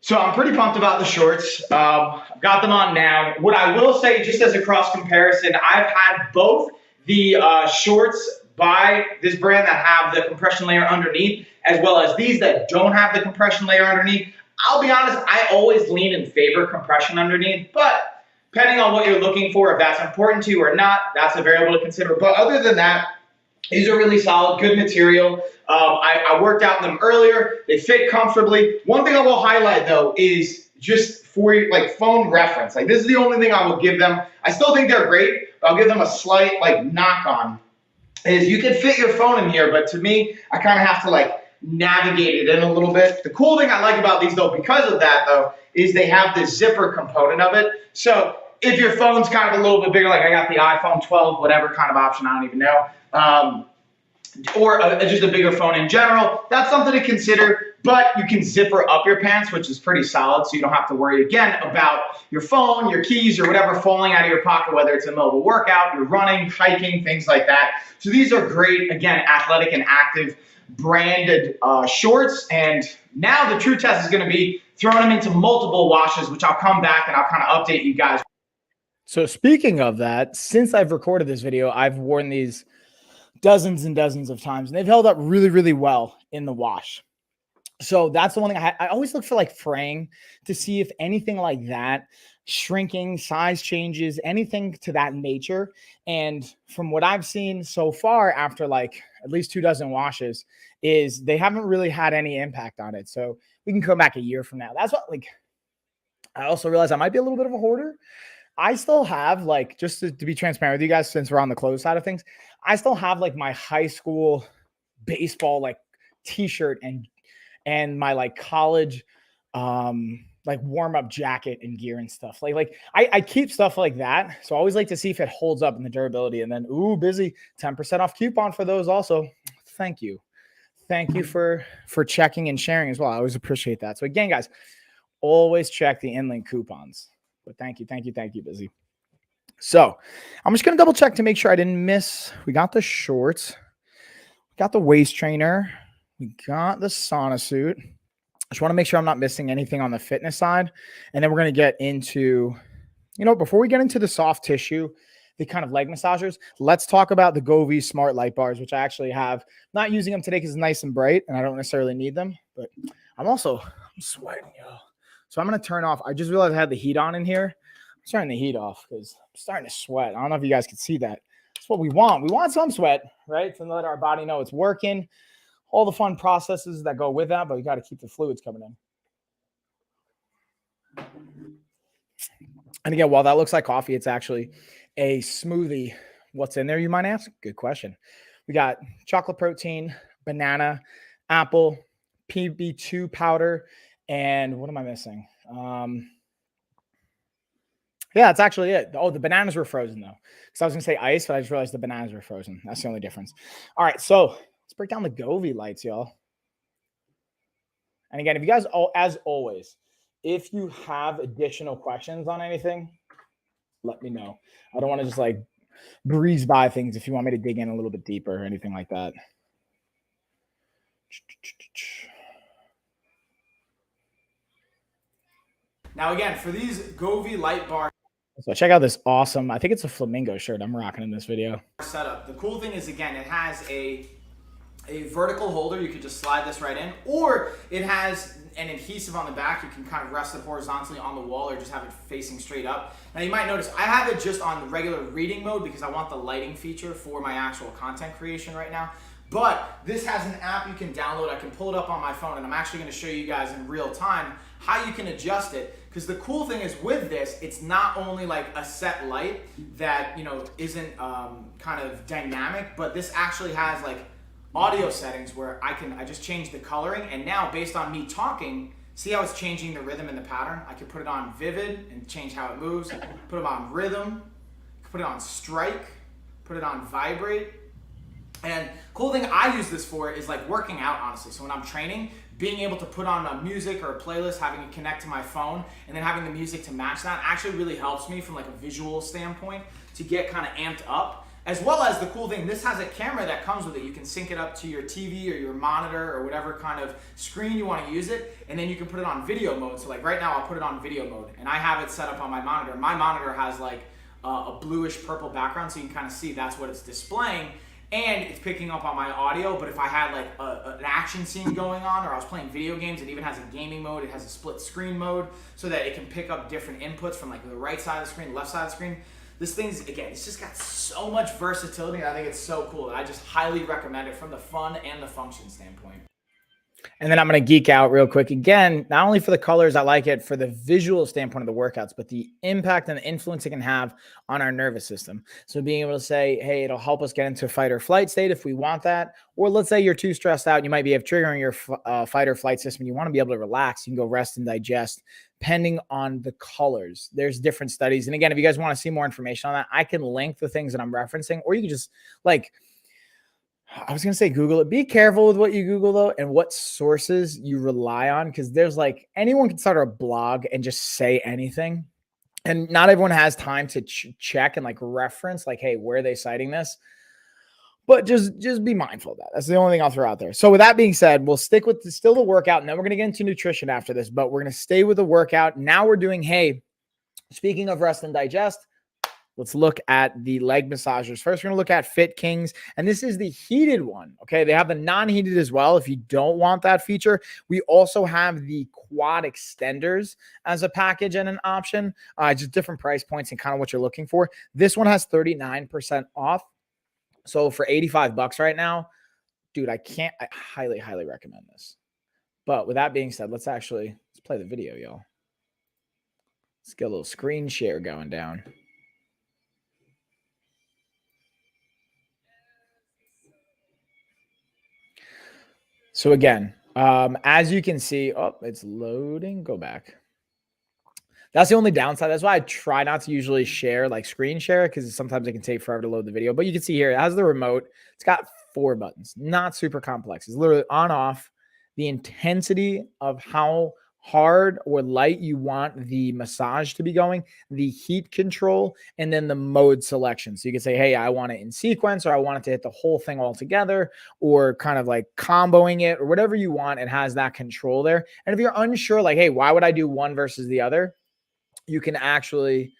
So I'm pretty pumped about the shorts. I've got them on now. What I will say, just as a cross comparison, I've had both the shorts by this brand that have the compression layer underneath, as well as these that don't have the compression layer underneath. I'll be honest, I always lean in favor of compression underneath, but depending on what you're looking for, if that's important to you or not, that's a variable to consider. But other than that, these are really solid, good material. I worked out in them earlier. They fit comfortably. One thing I will highlight, though, is just for like phone reference. Like this is the only thing I will give them. I still think they're great, but I'll give them a slight like knock on. Is you can fit your phone in here, but to me, I kind of have to like navigate it in a little bit. The cool thing I like about these, though, because of that, though, is they have the zipper component of it. So if your phone's kind of a little bit bigger, like I got the iPhone 12, whatever kind of option, I don't even know. Or just a bigger phone in general, that's something to consider, but you can zipper up your pants, which is pretty solid, so you don't have to worry, again, about your phone, your keys, or whatever falling out of your pocket, whether it's in the middle of a workout, you're running, hiking, things like that. So these are great, again, athletic and active branded shorts, and now the true test is going to be throwing them into multiple washes, which I'll come back and I'll kind of update you guys. So speaking of that, since I've recorded this video, I've worn these dozens and dozens of times, and they've held up really, really well in the wash. So that's the one thing I always look for, like fraying, to see if anything like that, shrinking, size changes, anything to that nature. And from what I've seen so far, after like at least 2 dozen washes, is they haven't really had any impact on it. So we can come back a year from now. That's what, like, I also realize I might be a little bit of a hoarder. I still have, like, just to be transparent with you guys, since we're on the clothes side of things, I still have like my high school baseball like t-shirt and my like college like warm-up jacket and gear and stuff. Like I keep stuff like that. So I always like to see if it holds up in the durability. And then busy 10% off coupon for those also. Thank you. Thank you for checking and sharing as well. I always appreciate that. So again, guys, always check the InLink coupons. But thank you, Busy. So I'm just going to double check to make sure I didn't miss. We got the shorts. We got the waist trainer. We got the sauna suit. I just want to make sure I'm not missing anything on the fitness side. And then we're going to get into, before we get into the soft tissue, the kind of leg massagers, let's talk about the Govee Smart Light Bars, which I actually have. Not using them today because it's nice and bright and I don't necessarily need them. But I'm sweating, y'all. So I'm going to turn off. I just realized I had the heat on in here. I'm starting the heat off because I'm starting to sweat. I don't know if you guys can see that. That's what we want. We want some sweat, right? To let our body know it's working. all the fun processes that go with that, but you got to keep the fluids coming in. And again, while that looks like coffee, it's actually a smoothie. What's in there, you might ask? Good question. We got chocolate protein, banana, apple, PB2 powder, and what am I missing? Yeah, that's actually it. Oh, the bananas were frozen though. Because I was gonna say ice, but I just realized the bananas were frozen. That's the only difference. All right, so let's break down the Govee lights, y'all. And again, if you guys, as always, if you have additional questions on anything, let me know. I don't want to just like breeze by things if you want me to dig in a little bit deeper or anything like that. Now, again, for these Govee light bar So check out this awesome, I think it's a flamingo shirt I'm rocking in this video. setup. The cool thing is, again, it has a vertical holder. You could just slide this right in, or it has an adhesive on the back. You can kind of rest it horizontally on the wall or just have it facing straight up. Now you might notice I have it just on the regular reading mode because I want the lighting feature for my actual content creation right now. But this has an app you can download. I can pull it up on my phone, and I'm actually going to show you guys in real time how you can adjust it. Because the cool thing is with this, it's not only like a set light that, you know, isn't kind of dynamic, but this actually has like audio settings where I just change the coloring, and now based on me talking, see how it's changing the rhythm and the pattern? I can put it on vivid and change how it moves, put it on rhythm, put it on strike, put it on vibrate. And cool thing I use this for is like working out, honestly. So when I'm training, being able to put on a music or a playlist, having it connect to my phone, and then having the music to match that actually really helps me from like a visual standpoint to get kind of amped up. As well as the cool thing, this has a camera that comes with it. You can sync it up to your TV or your monitor or whatever kind of screen you want to use it, and then you can put it on video mode. So like right now, I'll put it on video mode, and I have it set up on my monitor. My monitor has like a bluish purple background, so you can kind of see that's what it's displaying. And it's picking up on my audio, but if I had like an action scene going on, or I was playing video games, it even has a gaming mode. It has a split screen mode so that it can pick up different inputs from like the right side of the screen, left side of the screen. This thing's, again, it's just got so much versatility, and I think it's so cool. And I just highly recommend it from the fun and the function standpoint. And then I'm going to geek out real quick again, not only for the colors, I like it for the visual standpoint of the workouts, but the impact and the influence it can have on our nervous system. So being able to say, hey, it'll help us get into fight or flight state if we want that. Or let's say you're too stressed out, you might be triggering your fight or flight system. You want to be able to relax. You can go rest and digest depending on the colors. There's different studies. And again, if you guys want to see more information on that, I can link the things that I'm referencing, or you can just like, I was going to say Google it. Be careful with what you Google though, and what sources you rely on. Cause there's like, anyone can start a blog and just say anything. And not everyone has time to check and like reference like, hey, where are they citing this? But just be mindful of that. That's the only thing I'll throw out there. So with that being said, we'll stick with still the workout, and then we're going to get into nutrition after this, but we're going to stay with the workout. Now we're doing, hey, speaking of rest and digest, let's look at the leg massagers. First, we're going to look at Fit Kings, and this is the heated one. Okay, they have the non-heated as well if you don't want that feature. We also have the quad extenders as a package and an option, just different price points and kind of what you're looking for. This one has 39% off. So for $85 right now, dude, I highly, highly recommend this. But with that being said, let's play the video, y'all. Let's get a little screen share going down. So again, as you can see, it's loading. Go back. That's the only downside. That's why I try not to usually share, like screen share, because sometimes it can take forever to load the video. But you can see here, it has the remote. It's got 4 buttons, not super complex. It's literally on, off, the intensity of how hard or light you want the massage to be going, the heat control, and then the mode selection. So you can say, hey, I want it in sequence, or I want it to hit the whole thing all together, or kind of like comboing it, or whatever you want. It has that control there. And if you're unsure, like, hey, why would I do one versus the other? You can actually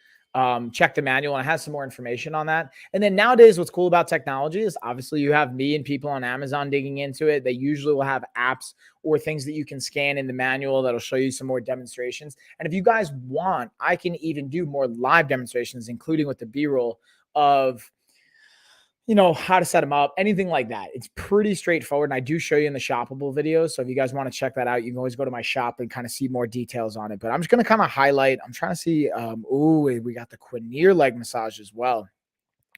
check the manual, and it has some more information on that. And then nowadays, what's cool about technology is obviously you have me and people on Amazon digging into it. They usually will have apps or things that you can scan in the manual that'll show you some more demonstrations. And if you guys want, I can even do more live demonstrations, including with the B-roll of, you know, how to set them up, anything like that. It's pretty straightforward. And I do show you in the shoppable videos. So if you guys want to check that out, you can always go to my shop and kind of see more details on it. But I'm just going to kind of highlight. I'm trying to see. We got the Quinier leg massage as well.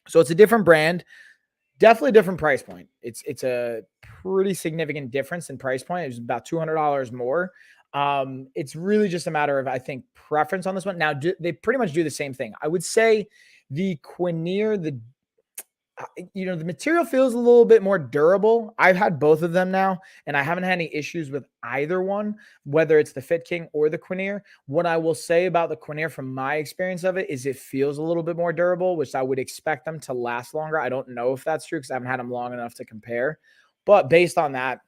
So it's a different brand, definitely a different price point. It's a pretty significant difference in price point. It's about $200 more. It's really just a matter of, I think, preference on this one. Now, they pretty much do the same thing. I would say the Quinier, the material feels a little bit more durable. I've had both of them now, and I haven't had any issues with either one, whether it's the Fit King or the Quinier. What I will say about the Quinier from my experience of it is it feels a little bit more durable, which I would expect them to last longer. I don't know if that's true because I haven't had them long enough to compare, but based on that,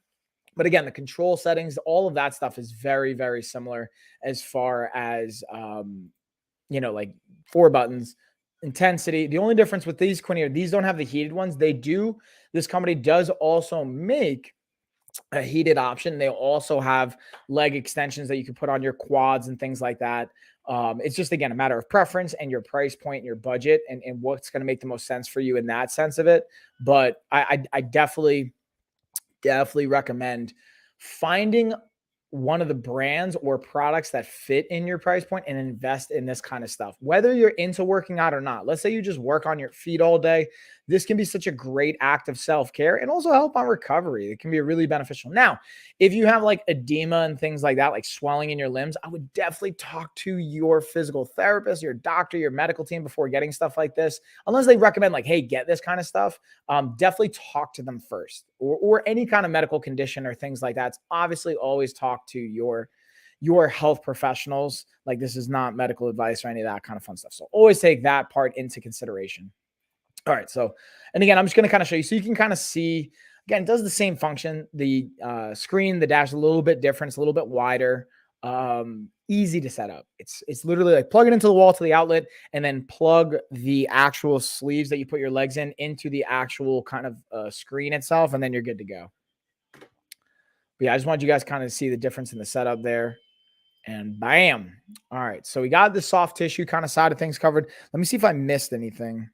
but again, the control settings, all of that stuff is very, very similar as far as, like 4 buttons, intensity. The only difference with these Quinier, these don't have the heated ones. This company does also make a heated option. They also have leg extensions that you can put on your quads and things like that. It's just, again, a matter of preference and your price point and your budget and what's going to make the most sense for you in that sense of it. But I definitely recommend finding one of the brands or products that fit in your price point and invest in this kind of stuff, whether you're into working out or not. Let's say you just work on your feet all day. This can be such a great act of self-care and also help on recovery. It can be really beneficial. Now, if you have like edema and things like that, like swelling in your limbs, I would definitely talk to your physical therapist, your doctor, your medical team before getting stuff like this. Unless they recommend like, hey, get this kind of stuff, definitely talk to them first, or any kind of medical condition or things like that. It's obviously always talk to your health professionals. Like, this is not medical advice or any of that kind of fun stuff. So always take that part into consideration. All right. So, and again, I'm just going to kind of show you so you can kind of see, again, it does the same function. The screen, the dash is a little bit different. It's a little bit wider, easy to set up. It's literally like plug it into the wall to the outlet and then plug the actual sleeves that you put your legs in into the actual kind of screen itself. And then you're good to go. But yeah, I just wanted you guys kind of see the difference in the setup there. And bam. All right. So we got the soft tissue kind of side of things covered. Let me see if I missed anything.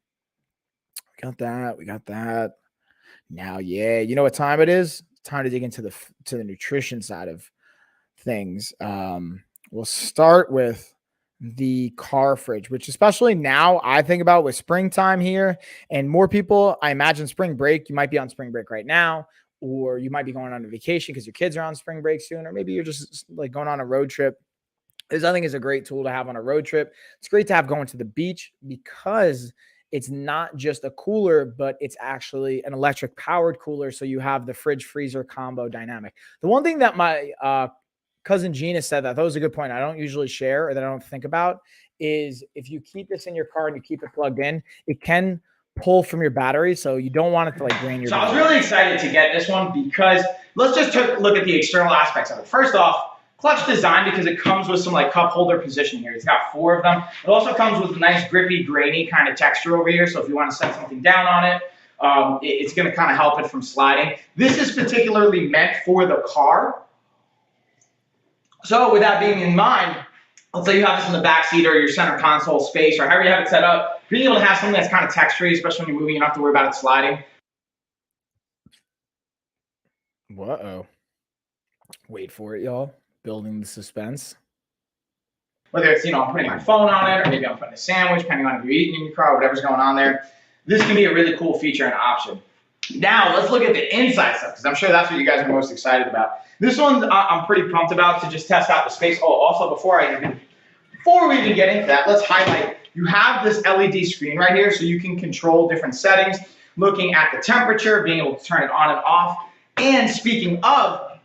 We got that. Now, yeah, you know what time it is? It's time to dig into the nutrition side of things. We'll start with the car fridge, which especially now I think about with springtime here and more people, I imagine spring break, you might be on spring break right now, or you might be going on a vacation because your kids are on spring break soon, or maybe you're just like going on a road trip. This, I think, is a great tool to have on a road trip. It's great to have going to the beach because it's not just a cooler, but it's actually an electric powered cooler. So you have the fridge freezer combo dynamic. The one thing that my cousin Gina said that I thought was a good point I don't usually share or that I don't think about is if you keep this in your car and you keep it plugged in, it can pull from your battery. So you don't want it to like drain your battery. I was really excited to get this one because let's just look at the external aspects of it. First off, clutch design because it comes with some like cup holder position here. It's got 4 of them. It also comes with a nice grippy, grainy kind of texture over here. So if you want to set something down on it, it's going to kind of help it from sliding. This is particularly meant for the car. So with that being in mind, let's say you have this in the back seat or your center console space or however you have it set up, being able to have something that's kind of textury, especially when you're moving, you don't have to worry about it sliding. Uh-oh. Wait for it, y'all. Building the suspense. Whether it's, I'm putting my phone on it or maybe I'm putting a sandwich, depending on if you're eating in your car, whatever's going on there. This can be a really cool feature and option. Now, let's look at the inside stuff because I'm sure that's what you guys are most excited about. This one I'm pretty pumped about to just test out the space. Oh, also before we even get into that, let's highlight, you have this LED screen right here so you can control different settings, looking at the temperature, being able to turn it on and off. And speaking of,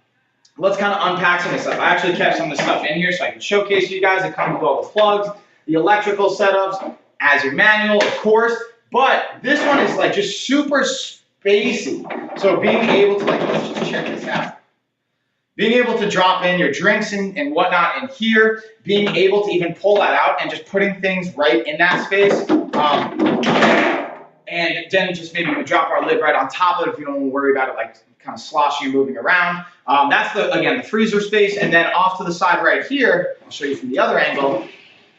let's kind of unpack some of this stuff. I actually kept some of this stuff in here so I can showcase you guys. It comes with all the plugs, the electrical setups, as your manual, of course. But this one is like just super spacey. So being able to let's just check this out. Being able to drop in your drinks and whatnot in here, being able to even pull that out and just putting things right in that space. And then just maybe we drop our lid right on top of it if you don't want to worry about it like kind of sloshing and moving around. That's the freezer space. And then off to the side right here, I'll show you from the other angle,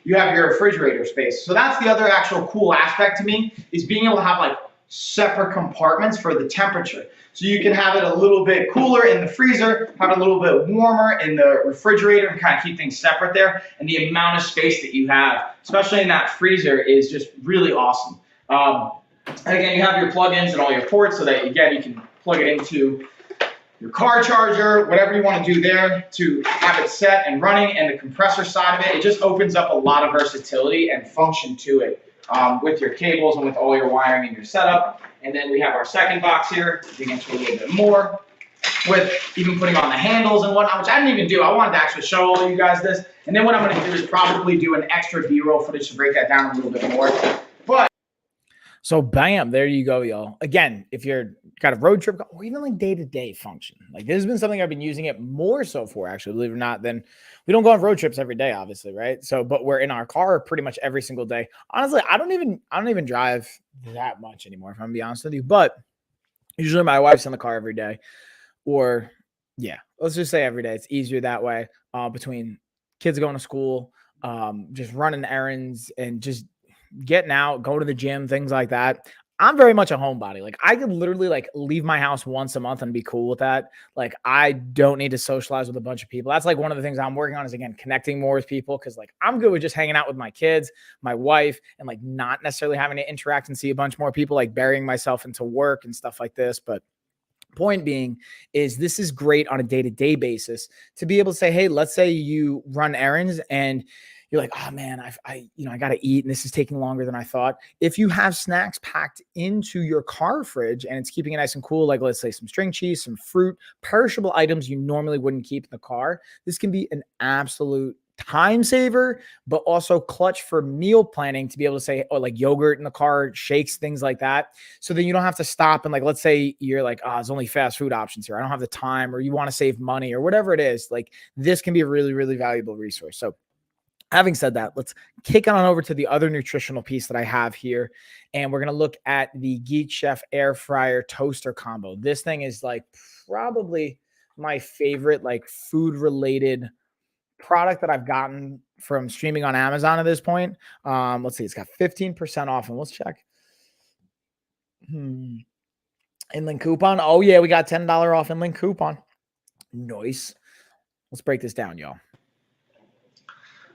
you have your refrigerator space. So that's the other actual cool aspect to me is being able to have like separate compartments for the temperature. So you can have it a little bit cooler in the freezer, have it a little bit warmer in the refrigerator, and kind of keep things separate there. And the amount of space that you have, especially in that freezer, is just really awesome. And again, you have your plugins and all your ports so that, again, you can plug it into your car charger, whatever you want to do there to have it set and running. And the compressor side of it, it just opens up a lot of versatility and function to it with your cables and with all your wiring and your setup. And then we have our second box here, dig into a little bit more with even putting on the handles and whatnot, which I didn't even do. I wanted to actually show all of you guys this. And then what I'm going to do is probably do an extra B-roll footage to break that down a little bit more. But so bam, there you go, y'all. Again, if you're got a road trip or even like day-to-day function, like this has been something I've been using it more so for, actually, believe it or not. Then we don't go on road trips every day, obviously, right? So, but we're in our car pretty much every single day. Honestly, I don't even drive that much anymore, if I'm gonna be honest with you. But usually my wife's in the car every day, or yeah, let's just say every day. It's easier that way. Between kids going to school, just running errands, and just getting out, go to the gym, things like that. I'm very much a homebody. Like I could literally like leave my house once a month and be cool with that. Like I don't need to socialize with a bunch of people. That's like one of the things I'm working on is, again, connecting more with people. Cause like I'm good with just hanging out with my kids, my wife, and like not necessarily having to interact and see a bunch more people, like burying myself into work and stuff like this. But point being is this is great on a day-to-day basis to be able to say, hey, let's say you run errands and you're like, oh man, I got to eat and this is taking longer than I thought. If you have snacks packed into your car fridge and it's keeping it nice and cool, like let's say some string cheese, some fruit, perishable items you normally wouldn't keep in the car, this can be an absolute time saver, but also clutch for meal planning to be able to say, oh, like yogurt in the car, shakes, things like that. So then you don't have to stop. And like, let's say you're like, oh, there's only fast food options here, I don't have the time, or you want to save money or whatever it is. Like this can be a really, really valuable resource. So having said that, let's kick on over to the other nutritional piece that I have here. And we're going to look at the Geek Chef air fryer toaster combo. This thing is like probably my favorite, like food related product that I've gotten from streaming on Amazon at this point. Let's see, it's got 15% off, and let's check. Inland coupon. Oh yeah, we got $10 off inland coupon. Nice. Let's break this down, y'all.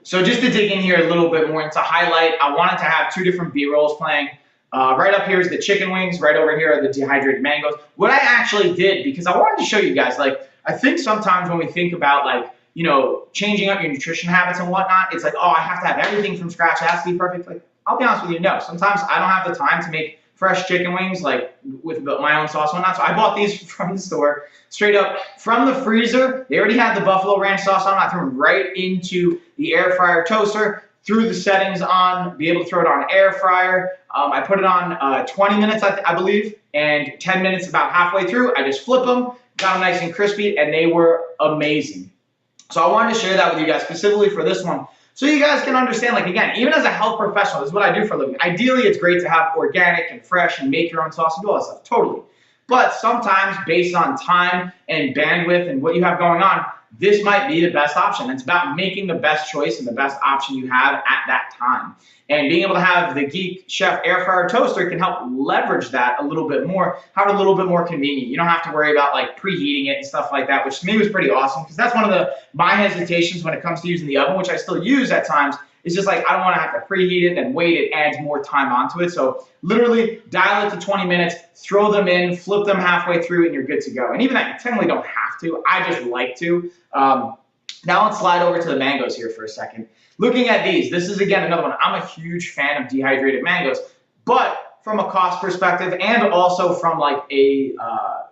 So just to dig in here a little bit more and to highlight, I wanted to have two different B-rolls playing. Right up here is the chicken wings. Right over here are the dehydrated mangoes. What I actually did, because I wanted to show you guys, like, I think sometimes when we think about, like, you know, changing up your nutrition habits and whatnot, it's like, oh, I have to have everything from scratch. It has to be perfect. Like, I'll be honest with you, no. Sometimes I don't have the time to make fresh chicken wings, like with my own sauce and whatnot. So I bought these from the store, straight up from the freezer. They already had the buffalo ranch sauce on. I threw them right into the air fryer toaster, threw the settings on, be able to throw it on air fryer. I put it on 20 minutes, I believe, and 10 minutes about halfway through. I just flip them, got them nice and crispy, and they were amazing. So I wanted to share that with you guys specifically for this one, so you guys can understand, like, again, even as a health professional, this is what I do for a living. Ideally, it's great to have organic and fresh and make your own sauce and do all that stuff, totally. But sometimes, based on time and bandwidth and what you have going on, this might be the best option. It's about making the best choice and the best option you have at that time. And being able to have the Geek Chef air fryer toaster can help leverage that a little bit more, have it a little bit more convenient. You don't have to worry about like preheating it and stuff like that, which to me was pretty awesome, because that's one of my hesitations when it comes to using the oven, which I still use at times. It's just like, I don't want to have to preheat it and wait. It adds more time onto it. So literally dial it to 20 minutes, throw them in, flip them halfway through, and you're good to go. And even that, you technically don't have to. I just like to. Now let's slide over to the mangoes here for a second. Looking at these, this is again another one. I'm a huge fan of dehydrated mangoes, but from a cost perspective and also from like a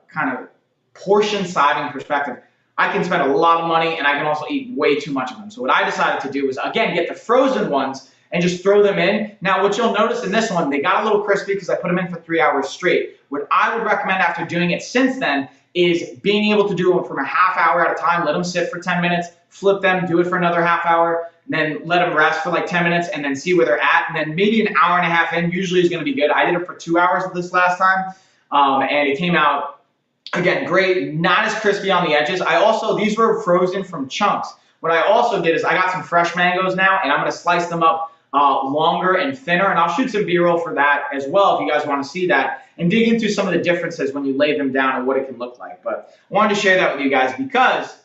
kind of portion sizing perspective, I can spend a lot of money and I can also eat way too much of them. So what I decided to do was, again, get the frozen ones and just throw them in. Now, what you'll notice in this one, they got a little crispy because I put them in for 3 hours straight. What I would recommend after doing it since then is being able to do them from a half hour at a time, let them sit for 10 minutes, flip them, do it for another half hour, then let them rest for like 10 minutes and then see where they're at. And then maybe an hour and a half in usually is going to be good. I did it for 2 hours this last time, and it came out, again, great, not as crispy on the edges. These were frozen from chunks. What I also did is I got some fresh mangoes now, and I'm going to slice them up longer and thinner. And I'll shoot some B-roll for that as well if you guys want to see that and dig into some of the differences when you lay them down and what it can look like. But I wanted to share that with you guys because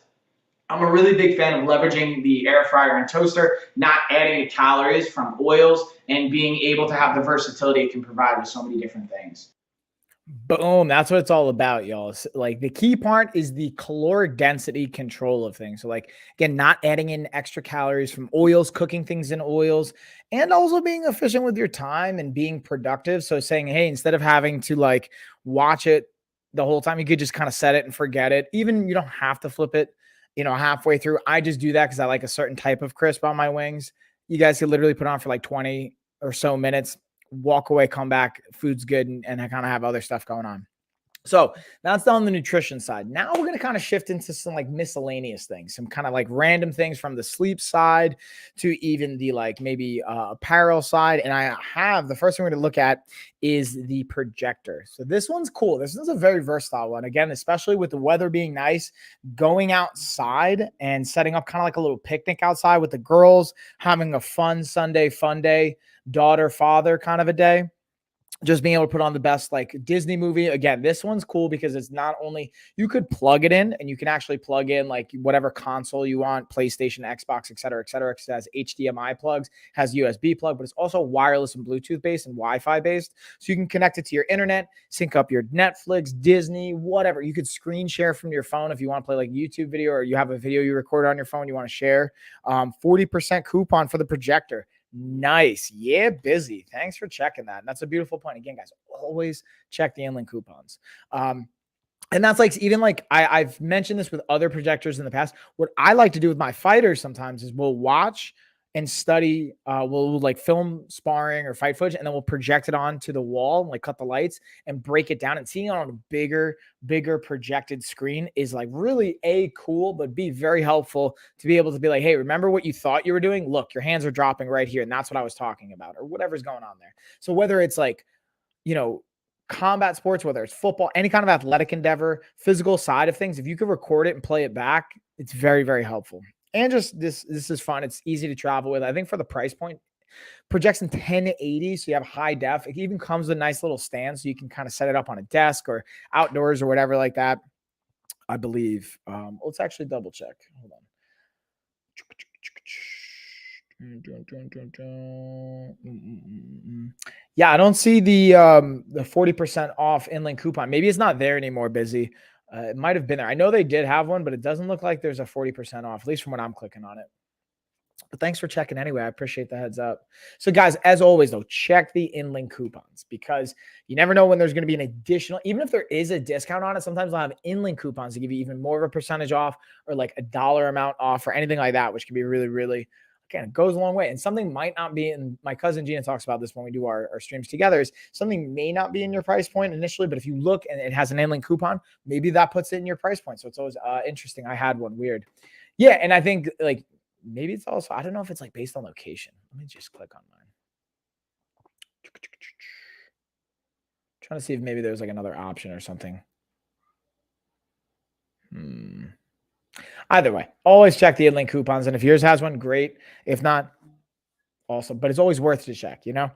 I'm a really big fan of leveraging the air fryer and toaster, not adding the calories from oils, and being able to have the versatility it can provide with so many different things. Boom. That's what it's all about, y'all. Like the key part is the caloric density control of things. So like, again, not adding in extra calories from oils, cooking things in oils, and also being efficient with your time and being productive. So saying, hey, instead of having to like watch it the whole time, you could just kind of set it and forget it. Even you don't have to flip it, halfway through. I just do that because I like a certain type of crisp on my wings. You guys could literally put on for like 20 or so minutes, walk away, come back, food's good, and I kind of have other stuff going on. So that's on the nutrition side. Now we're going to kind of shift into some like miscellaneous things, some kind of like random things from the sleep side to even the like maybe apparel side. And I have the first thing we're going to look at is the projector. So this one's cool. This is a very versatile one. Again, especially with the weather being nice, going outside and setting up kind of like a little picnic outside with the girls, having a fun Sunday fun day, daughter, father kind of a day. Just being able to put on the best like Disney movie. Again, this one's cool because it's not only you could plug it in and you can actually plug in like whatever console you want, PlayStation, Xbox, et cetera, et cetera. It has HDMI plugs, has USB plug, but it's also wireless and Bluetooth based and Wi-Fi based. So you can connect it to your internet, sync up your Netflix, Disney, whatever. You could screen share from your phone if you want to play like YouTube video or you have a video you record on your phone you want to share. 40% coupon for the projector. Nice. Yeah, busy. Thanks for checking that. And that's a beautiful point. Again, guys, always check the inland coupons. And that's like, even like I've mentioned this with other projectors in the past. What I like to do with my fighters sometimes is we'll watch and study, we'll like film sparring or fight footage, and then we'll project it onto the wall and like cut the lights and break it down. And seeing it on a bigger projected screen is like really cool, but be very helpful to be able to be like, hey, remember what you thought you were doing? Look, your hands are dropping right here. And that's what I was talking about, or whatever's going on there. So whether it's like, combat sports, whether it's football, any kind of athletic endeavor, physical side of things, if you could record it and play it back, it's very, very helpful. And just this is fun. It's easy to travel with. I think for the price point, projects in 1080, so you have high def. It even comes with a nice little stand, so you can kind of set it up on a desk or outdoors or whatever like that. I believe. Let's actually double check. Hold on. Yeah, I don't see the 40% off inland coupon. Maybe it's not there anymore, busy. It might have been there. I know they did have one, but it doesn't look like there's a 40% off, at least from when I'm clicking on it. But thanks for checking anyway. I appreciate the heads up. So guys, as always though, check the inland coupons because you never know when there's going to be an additional, even if there is a discount on it, sometimes they'll have inland coupons to give you even more of a percentage off or like a dollar amount off or anything like that, which can be really, really, again, it goes a long way. And something might not be in, my cousin Gina talks about this when we do our streams together, is something may not be in your price point initially, but if you look and it has an inland coupon, maybe that puts it in your price point. So it's always interesting. I had one weird. Yeah. And I think like, maybe it's also, I don't know if it's like based on location. Let me just click on mine. Trying to see if maybe there's like another option or something. Either way, always check the inland coupons. And if yours has one, great. If not, awesome. But it's always worth to check, All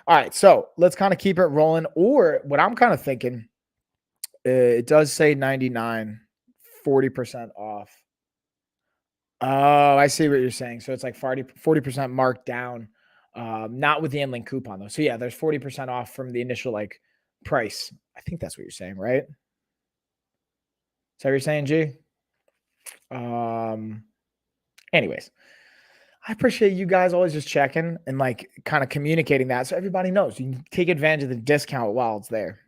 right. So let's kind of keep it rolling. Or what I'm kind of thinking, it does say 99, 40% off. Oh, I see what you're saying. So it's like 40% marked down, not with the inland coupon though. So yeah, there's 40% off from the initial like price. I think that's what you're saying, right? Is that what you're saying, G? Anyways, I appreciate you guys always just checking and like kind of communicating that so everybody knows you can take advantage of the discount while it's there.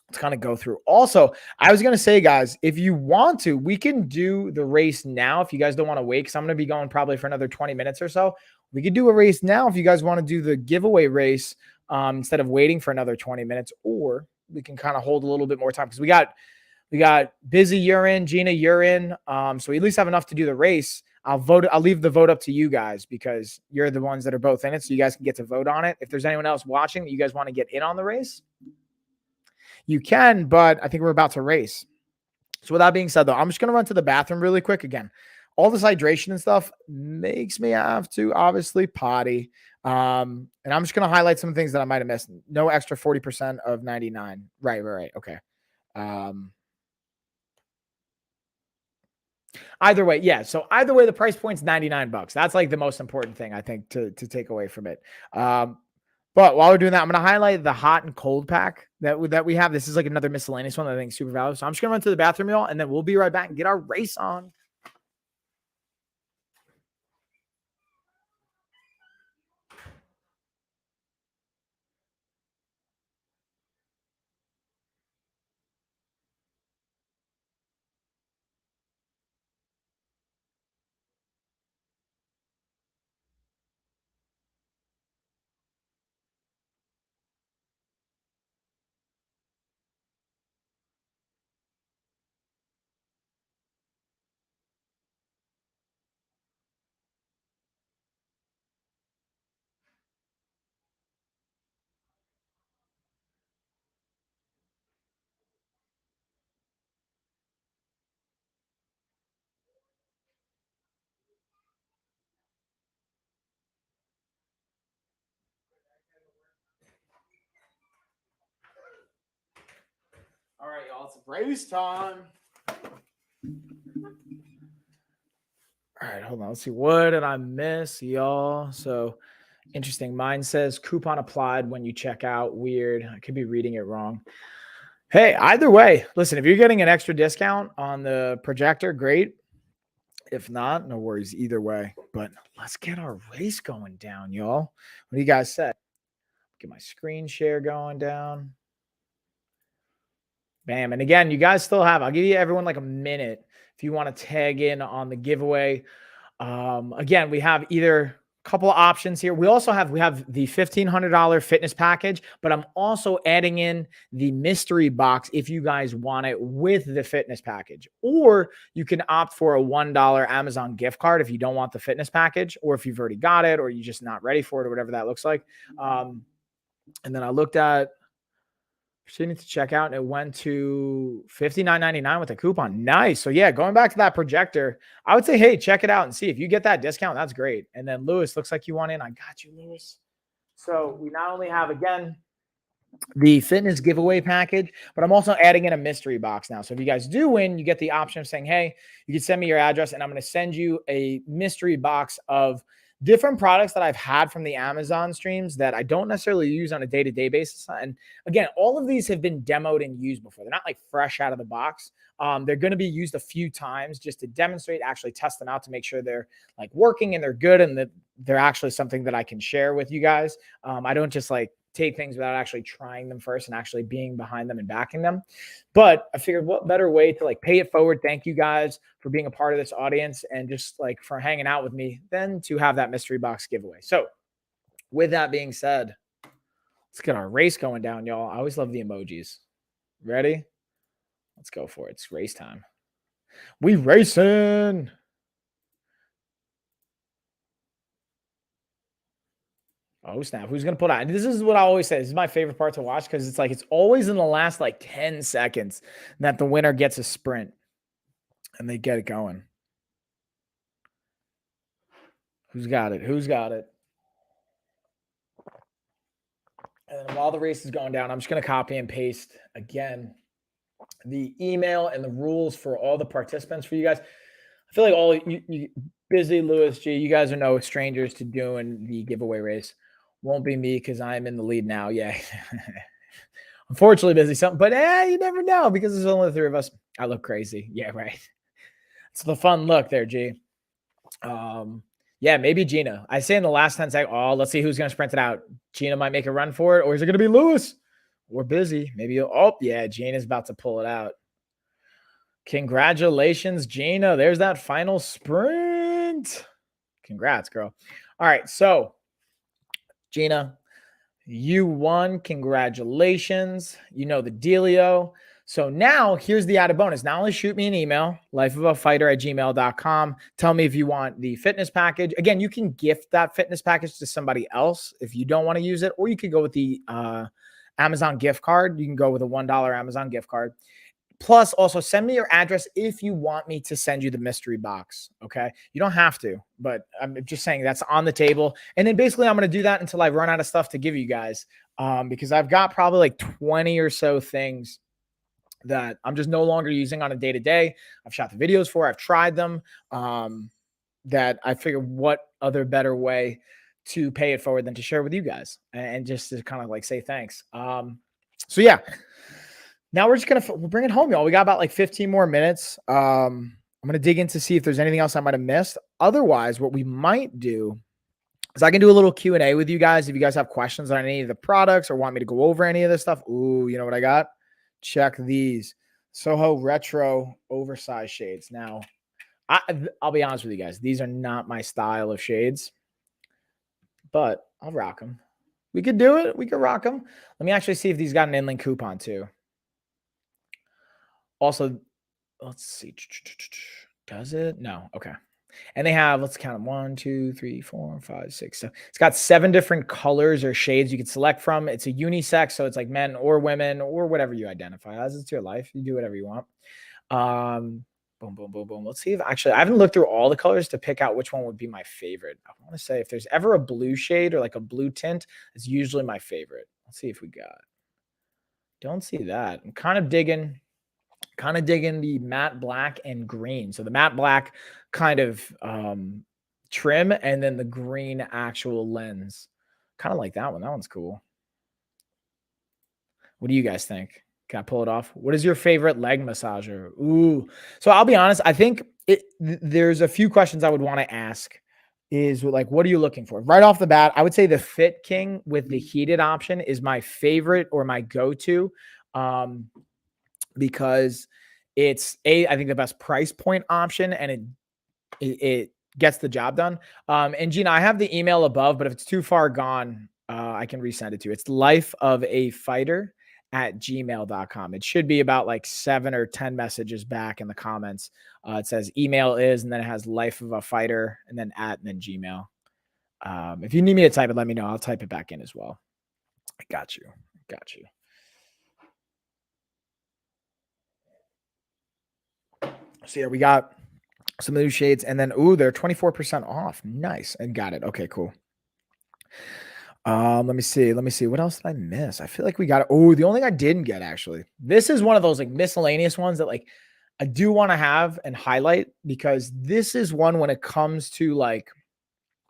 Let's kind of go through. Also, I was going to say, guys, if you want to, we can do the race now. If you guys don't want to wait, because I'm going to be going probably for another 20 minutes or so. We could do a race now if you guys want to do the giveaway race instead of waiting for another 20 minutes, or we can kind of hold a little bit more time because we got busy, you're in, Gina, you're in. So we at least have enough to do the race. I'll leave the vote up to you guys because you're the ones that are both in it. So you guys can get to vote on it. If there's anyone else watching that you guys want to get in on the race, you can, but I think we're about to race. So with that being said, though, I'm just going to run to the bathroom really quick. Again, all this hydration and stuff makes me have to obviously potty. And I'm just going to highlight some things that I might have missed. No extra 40% of 99. Right. Okay. Either way, yeah. So either way, the price point's $99. That's like the most important thing I think to take away from it. But while we're doing that, I'm going to highlight the hot and cold pack that we have. This is like another miscellaneous one that I think is super valuable. So I'm just going to run to the bathroom, y'all, and then we'll be right back and get our race on. All right, y'all, it's race time. All right, hold on. Let's see. What did I miss, y'all? So interesting. Mine says coupon applied when you check out. Weird. I could be reading it wrong. Hey, either way, listen, if you're getting an extra discount on the projector, great. If not, no worries either way. But let's get our race going down, y'all. What do you guys say? Get my screen share going down. Bam. And again, you guys still have, I'll give you everyone like a minute if you want to tag in on the giveaway. Again, we have either a couple of options here. We have the $1,500 fitness package, but I'm also adding in the mystery box if you guys want it with the fitness package. Or you can opt for a $1 Amazon gift card if you don't want the fitness package, or if you've already got it, or you're just not ready for it, or whatever that looks like. And then I looked at proceeding to check out, and it went to $59.99 with a coupon. Nice. So yeah, going back to that projector, I would say, hey, check it out and see if you get that discount. That's great. And then Lewis, looks like you want in. I got you, Lewis. So we not only have, again, the fitness giveaway package, but I'm also adding in a mystery box now. So if you guys do win, you get the option of saying, hey, you can send me your address and I'm going to send you a mystery box of different products that I've had from the Amazon streams that I don't necessarily use on a day-to-day basis. And again, all of these have been demoed and used before. They're not like fresh out of the box. They're going to be used a few times just to demonstrate, actually test them out to make sure they're like working and they're good and that they're actually something that I can share with you guys. I don't just like take things without actually trying them first and actually being behind them and backing them. But I figured what better way to like pay it forward. Thank you guys for being a part of this audience and just like for hanging out with me than to have that mystery box giveaway. So with that being said, let's get our race going down, y'all. I always love the emojis. Ready? Let's go for it. It's race time. We racing. Oh, snap. Who's going to pull out? And this is what I always say. This is my favorite part to watch because it's like it's always in the last like 10 seconds that the winner gets a sprint and they get it going. Who's got it? Who's got it? And then while the race is going down, I'm just going to copy and paste again the email and the rules for all the participants for you guys. I feel like all you busy Lewis G, you guys are no strangers to doing the giveaway race. Won't be me because I'm in the lead now. Yeah. Unfortunately, busy something, but you never know because there's only the three of us. I look crazy. Yeah, right. It's the fun look there, G. Yeah, maybe Gina. I say in the last 10 seconds, let's see who's going to sprint it out. Gina might make a run for it, or is it going to be Lewis? We're busy. Maybe, yeah, Gina's about to pull it out. Congratulations, Gina. There's that final sprint. Congrats, girl. All right, so Gina, you won. Congratulations. You know the dealio. So now here's the added bonus. Not only shoot me an email, lifeofafighter@gmail.com. Tell me if you want the fitness package. Again, you can gift that fitness package to somebody else if you don't want to use it, or you could go with the Amazon gift card. You can go with a $1 Amazon gift card. Plus, also send me your address if you want me to send you the mystery box. Okay. You don't have to, but I'm just saying that's on the table. And then basically, I'm going to do that until I run out of stuff to give you guys, because I've got probably like 20 or so things that I'm just no longer using on a day to day. I've shot the videos for, I've tried them. That I figured what other better way to pay it forward than to share with you guys and just to kind of like say thanks. So yeah, now we're just we'll bring it home, y'all. We got about like 15 more minutes. I'm gonna dig in to see if there's anything else I might have missed. Otherwise, what we might do is I can do a little Q&A with you guys if you guys have questions on any of the products or want me to go over any of this stuff. Ooh, you know what I got? Check these Soho Retro oversized shades. Now, I'll be honest with you guys. These are not my style of shades, but I'll rock them. We could do it. We could rock them. Let me actually see if these got an inlink coupon too. Also, let's see. Does it? No. Okay. And they have, let's count them. 1, 2, 3, 4, 5, 6. So it's got 7 different colors or shades you can select from. It's a unisex. So it's like men or women or whatever you identify as. It's your life. You do whatever you want. Boom, boom, boom, boom. Let's see if actually I haven't looked through all the colors to pick out which one would be my favorite. I want to say if there's ever a blue shade or like a blue tint, it's usually my favorite. Let's see if we got. Don't see that. I'm kind of digging the matte black and green. So the matte black kind of trim and then the green actual lens. Kind of like that one. That one's cool. What do you guys think? Can I pull it off? What is your favorite leg massager? Ooh. So I'll be honest. I think there's a few questions I would want to ask is like, what are you looking for? Right off the bat, I would say the Fit King with the heated option is my favorite or my go-to, because it's I think the best price point option and it gets the job done. And Gina, I have the email above, but if it's too far gone, I can resend it to you. It's lifeofafighter@gmail.com. It should be about like 7 or 10 messages back in the comments. It says email is, and then it has life of a fighter and then @ and then Gmail. If you need me to type it, let me know. I'll type it back in as well. I got you. Got you. So yeah, we got some new shades and then, ooh, they're 24% off. Nice. And got it. Okay, cool. Let me see. What else did I miss? I feel like we got it. Oh, the only thing I didn't get actually. This is one of those like miscellaneous ones that like I do want to have and highlight because this is one when it comes to like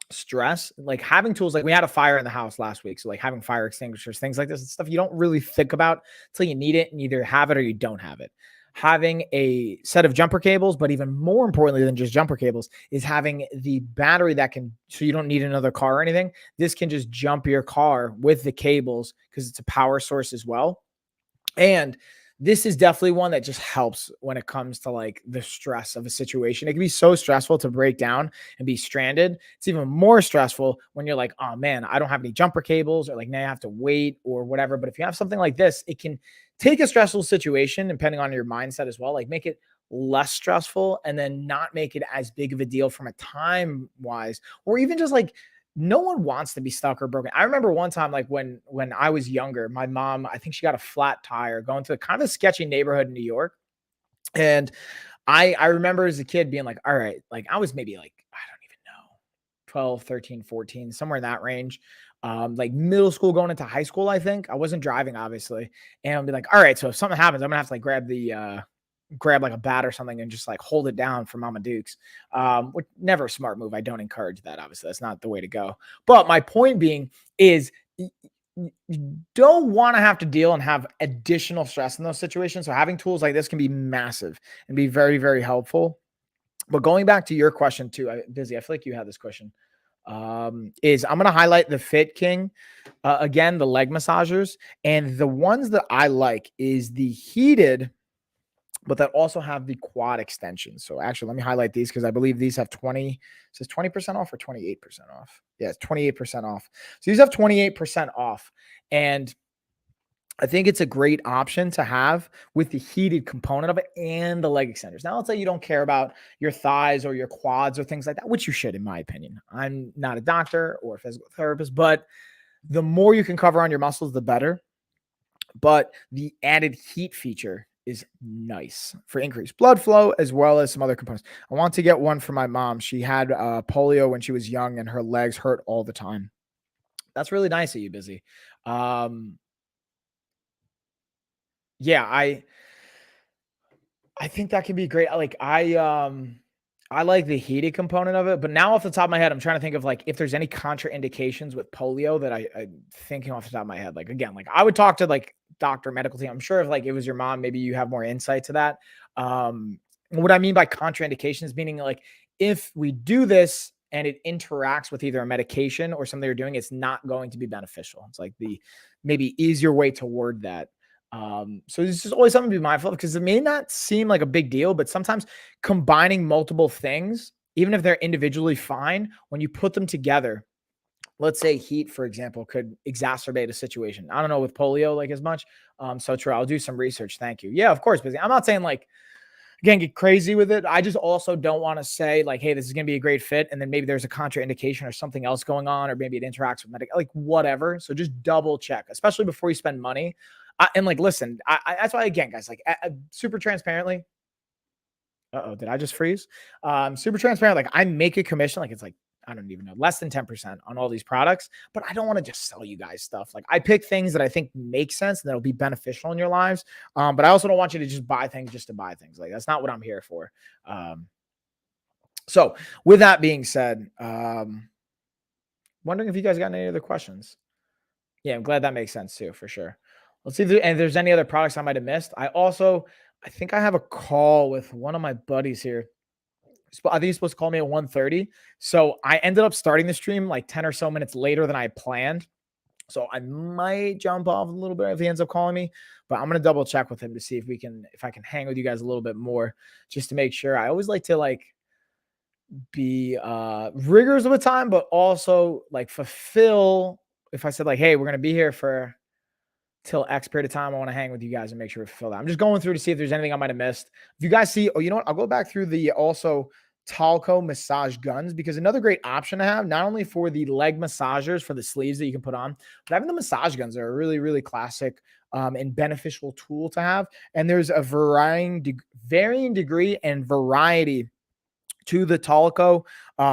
stress, like having tools, like we had a fire in the house last week. So like having fire extinguishers, things like this and stuff you don't really think about until you need it and either have it or you don't have it. Having a set of jumper cables, but even more importantly than just jumper cables is having the battery that can, so you don't need another car or anything. This can just jump your car with the cables because it's a power source as well. And this is definitely one that just helps when it comes to like the stress of a situation. It can be so stressful to break down and be stranded. It's even more stressful when you're like, oh man, I don't have any jumper cables or like now I have to wait or whatever. But if you have something like this, it can take a stressful situation, depending on your mindset as well, like make it less stressful and then not make it as big of a deal from a time wise, or even just like, no one wants to be stuck or broken. I remember one time, like when I was younger, my mom, I think she got a flat tire going to kind of a sketchy neighborhood in New York. And I remember as a kid being like, all right, like I was maybe like, I don't even know, 12, 13, 14, somewhere in that range. Like middle school going into high school, I think. I wasn't driving, obviously. And I'll be like, all right, so if something happens, I'm gonna have to like grab like a bat or something and just like hold it down for Mama Dukes. Which never a smart move. I don't encourage that. Obviously, that's not the way to go. But my point being is you don't want to have to deal and have additional stress in those situations. So having tools like this can be massive and be very, very helpful. But going back to your question too, Busy, I feel like you had this question. Is I'm going to highlight the Fit King. Again, the leg massagers. And the ones that I like is the heated, but that also have the quad extensions. So actually, let me highlight these because I believe these have 20 off or 28% off. Yeah, it's 28% off. So these have 28% off. And I think it's a great option to have with the heated component of it and the leg extenders. Now, let's say you don't care about your thighs or your quads or things like that, which you should, in my opinion. I'm not a doctor or a physical therapist, but the more you can cover on your muscles, the better. But the added heat feature is nice for increased blood flow as well as some other components. I want to get one for my mom. She had polio when she was young and her legs hurt all the time. That's really nice of you, Busy. Yeah, I think that can be great. I like the heated component of it, but now off the top of my head, I'm trying to think of like if there's any contraindications with polio that I'm thinking off the top of my head. Like again, like I would talk to like doctor, medical team. I'm sure if like it was your mom, maybe you have more insight to that. What I mean by contraindications, meaning like if we do this and it interacts with either a medication or something you're doing, it's not going to be beneficial. It's like the maybe easier way to word that. So this is always something to be mindful of because it may not seem like a big deal, but sometimes combining multiple things, even if they're individually fine, when you put them together, let's say heat, for example, could exacerbate a situation. I don't know with polio like as much. So true. I'll do some research. Thank you. Yeah, of course. Busy. I'm not saying like, again, get crazy with it. I just also don't want to say like, hey, this is going to be a great fit. And then maybe there's a contraindication or something else going on, or maybe it interacts with like whatever. So just double check, especially before you spend money. And like, listen, that's why, again, guys, like super transparently. Did I just freeze? Super transparent. Like I make a commission, like it's like, I don't even know, less than 10% on all these products, but I don't want to just sell you guys stuff. Like I pick things that I think make sense and that'll be beneficial in your lives. But I also don't want you to just buy things just to buy things. Like that's not what I'm here for. So with that being said, wondering if you guys got any other questions. Yeah, I'm glad that makes sense too, for sure. Let's see if there's any other products I might have missed. I think I have a call with one of my buddies here. I think he's supposed to call me at 1:30. So I ended up starting the stream like 10 or so minutes later than I planned. So I might jump off a little bit if he ends up calling me, but I'm going to double check with him to see if I can hang with you guys a little bit more just to make sure. I always like to like be rigorous with time, but also like fulfill. If I said like, hey, we're going to be here for till X period of time, I want to hang with you guys and make sure we fulfill that. I'm just going through to see if there's anything I might have missed. If you guys see, you know what? I'll go back through the also Talco massage guns, because another great option to have, not only for the leg massagers for the sleeves that you can put on, but having the massage guns are a really, really classic and beneficial tool to have. And there's a varying degree and variety to the Talco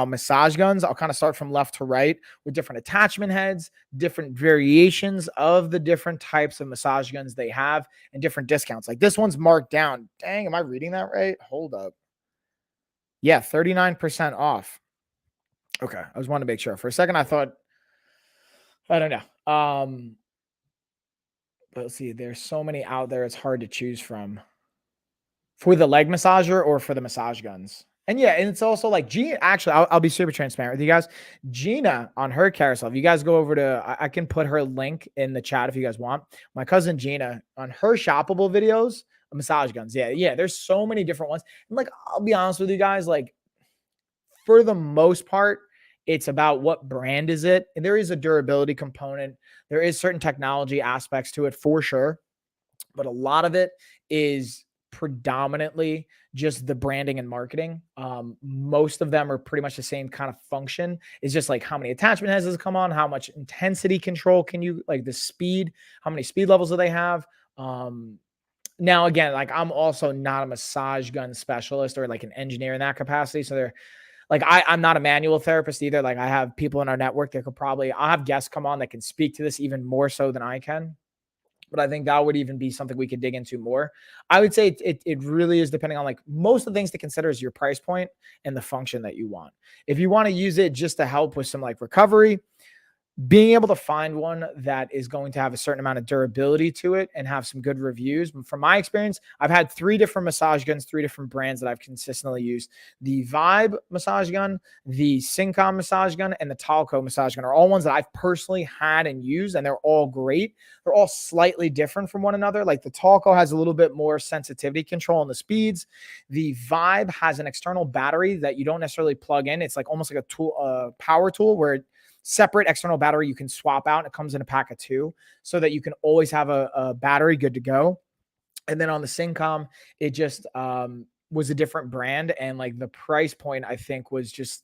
massage guns. I'll kind of start from left to right with different attachment heads, different variations of the different types of massage guns they have, and different discounts. Like this one's marked down. Dang, am I reading that right? Hold up. Yeah, 39% off. Okay, I just wanted to make sure. For a second, I thought, I don't know. But let's see, there's so many out there, it's hard to choose from. For the leg massager or for the massage guns. And yeah, and it's also like Gina, actually, I'll be super transparent with you guys. Gina on her carousel, if you guys go over to, I can put her link in the chat if you guys want. My cousin Gina on her shoppable videos, massage guns. Yeah. There's so many different ones. And like, I'll be honest with you guys, like for the most part, it's about what brand is it. And there is a durability component. There is certain technology aspects to it for sure. But a lot of it is predominantly just the branding and marketing. Most of them are pretty much the same kind of function. It's just like how many attachment heads does it come on, how much intensity control can you, like the speed, how many speed levels do they have? Now, again, like I'm also not a massage gun specialist or like an engineer in that capacity. So they're like, I'm not a manual therapist either. Like I have people in our network that could I'll have guests come on that can speak to this even more so than I can. But I think that would even be something we could dig into more. I would say it really is depending on like most of the things to consider is your price point and the function that you want. If you want to use it just to help with some like recovery, being able to find one that is going to have a certain amount of durability to it and have some good reviews. From my experience, I've had 3 different massage guns, 3 different brands that I've consistently used. The Vibe massage gun, the Syncom massage gun, and the Talco massage gun are all ones that I've personally had and used, and they're all great. They're all slightly different from one another. Like the Talco has a little bit more sensitivity control on the speeds. The Vibe has an external battery that you don't necessarily plug in. It's like almost like a tool, power tool where separate external battery you can swap out. It comes in a pack of 2 so that you can always have a battery good to go. And then on the Syncom, it just was a different brand. And like the price point, I think, was just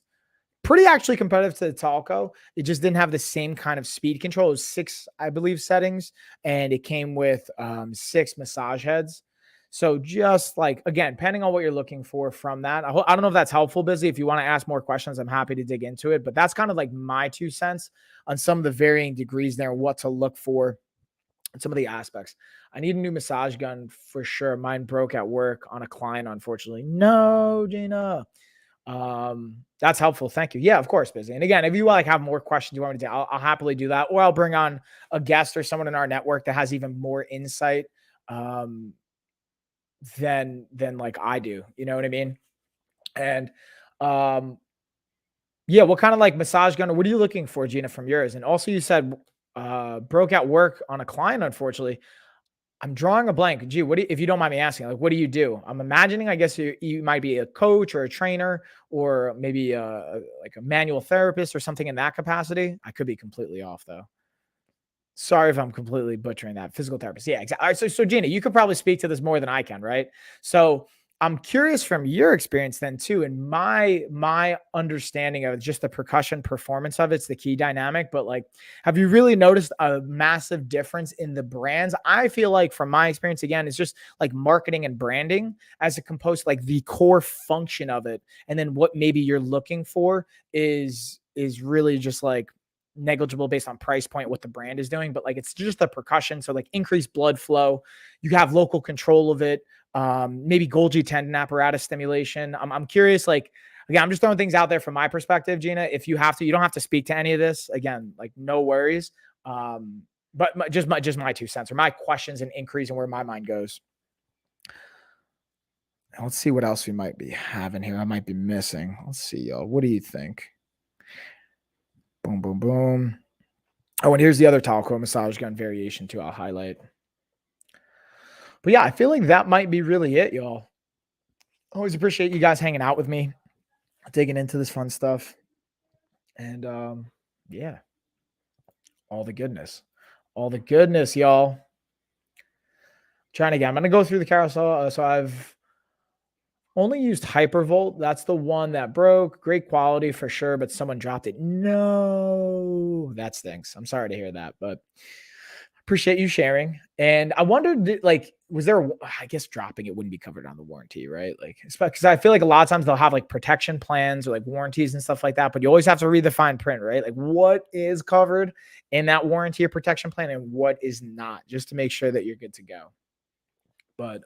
pretty actually competitive to the Talco. It just didn't have the same kind of speed control. It was 6, I believe, settings. And it came with 6 massage heads. So just like, again, depending on what you're looking for from that, I don't know if that's helpful, Busy. If you want to ask more questions, I'm happy to dig into it. But that's kind of like my 2 cents on some of the varying degrees there, what to look for, and some of the aspects. I need a new massage gun for sure. Mine broke at work on a client, unfortunately. No, Gina. That's helpful. Thank you. Yeah, of course, Busy. And again, if you like have more questions you want me to do, I'll happily do that. Or I'll bring on a guest or someone in our network that has even more insight. Um, than like I do. You know what I mean? And um yeah, what kind of like massage gun or what are you looking for, Gina, from yours? And also you said broke out work on a client, unfortunately. I'm drawing a blank. Gee, if you don't mind me asking, like what do you do? I'm imagining I guess you might be a coach or a trainer or maybe like a manual therapist or something in that capacity. I could be completely off though. Sorry if I'm completely butchering that. Physical therapist. Yeah, exactly. All right, so Gina, you could probably speak to this more than I can, right? So I'm curious from your experience then too, and my understanding of just the percussion performance of it's the key dynamic. But like, have you really noticed a massive difference in the brands? I feel like from my experience, again, it's just like marketing and branding as a composed, like the core function of it, and then what maybe you're looking for is really just like negligible based on price point, what the brand is doing, but like it's just the percussion. So like increased blood flow, you have local control of it, maybe Golgi tendon apparatus stimulation. I'm curious, like, again, I'm just throwing things out there from my perspective, Gina. If you have to, you don't have to speak to any of this. Again, like no worries. But just my 2 cents or my questions and increase and where my mind goes. Let's see what else we might be having here. I might be missing. Let's see, y'all. What do you think? Boom, boom, boom. Oh, and here's the other Talco massage gun variation too. I'll highlight. But yeah, I feel like that might be really it, y'all. Always appreciate you guys hanging out with me, digging into this fun stuff. And yeah, all the goodness. All the goodness, y'all. Trying again. I'm going to go through the carousel. So I've only used Hypervolt. That's the one that broke. Great quality for sure, but someone dropped it. No, that stinks. I'm sorry to hear that, but appreciate you sharing. And I wondered, like, was there, I guess dropping it wouldn't be covered on the warranty, right? Like, because I feel like a lot of times they'll have like protection plans or like warranties and stuff like that, but you always have to read the fine print, right? Like what is covered in that warranty or protection plan and what is not, just to make sure that you're good to go. But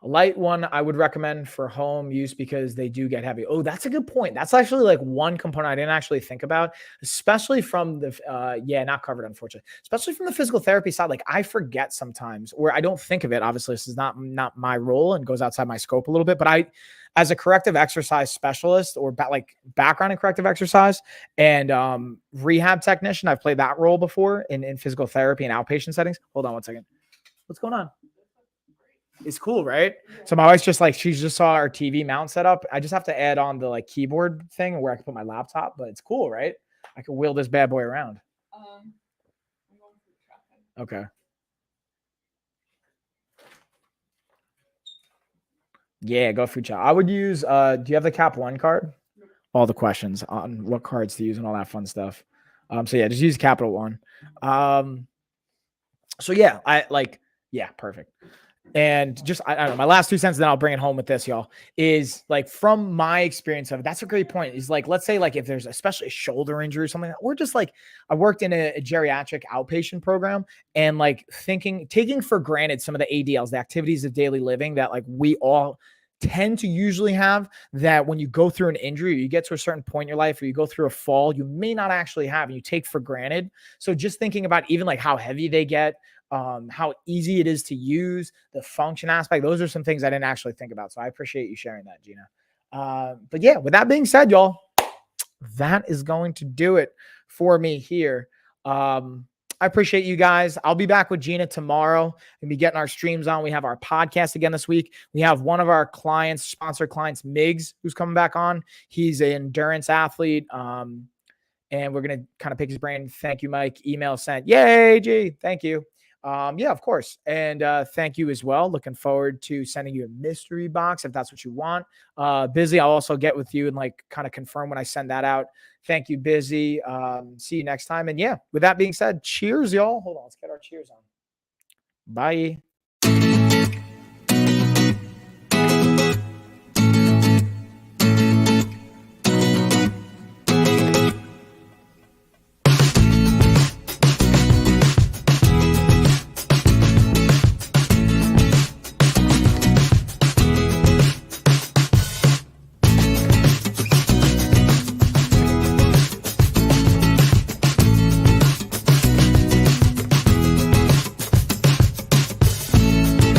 a light one I would recommend for home use because they do get heavy. Oh, that's a good point. That's actually like one component I didn't actually think about, especially from the, not covered, unfortunately, especially from the physical therapy side. Like I forget sometimes, or I don't think of it. Obviously, this is not my role and goes outside my scope a little bit, but as a corrective exercise specialist or like background in corrective exercise and rehab technician, I've played that role before in physical therapy and outpatient settings. Hold on one second. What's going on? It's cool, right? So my wife's just like, she just saw our TV mount set up. I just have to add on the like keyboard thing where I can put my laptop, but it's cool, right? I can wheel this bad boy around. Okay. Yeah, go food chat. I would use, do you have the Cap One card? All the questions on what cards to use and all that fun stuff. So yeah, just use Capital One. So yeah, perfect. And just, I don't know, my last 2 cents, then I'll bring it home with this, y'all, is like from my experience of it, that's a great point. Is like, let's say like if there's especially a shoulder injury or something, or just like I worked in a geriatric outpatient program and like taking for granted some of the ADLs, the activities of daily living that like we all tend to usually have, that when you go through an injury, or you get to a certain point in your life, or you go through a fall, you may not actually have, and you take for granted. So just thinking about even like how heavy they get, how easy it is to use, the function aspect, those are some things I didn't actually think about. So I appreciate you sharing that, Gina. But yeah, with that being said, y'all, that is going to do it for me here. I appreciate you guys. I'll be back with Gina tomorrow and be getting our streams on. We have our podcast again this week. We have one of our clients, sponsor clients, Miggs, who's coming back on. He's an endurance athlete. And we're going to kind of pick his brain. Thank you, Mike. Email sent. Yay, G. Thank you. Yeah, of course. And thank you as well. Looking forward to sending you a mystery box if that's what you want. Busy, I'll also get with you and like kind of confirm when I send that out. Thank you, Busy. See you next time. And yeah, with that being said, cheers, y'all. Hold on, let's get our cheers on. Bye.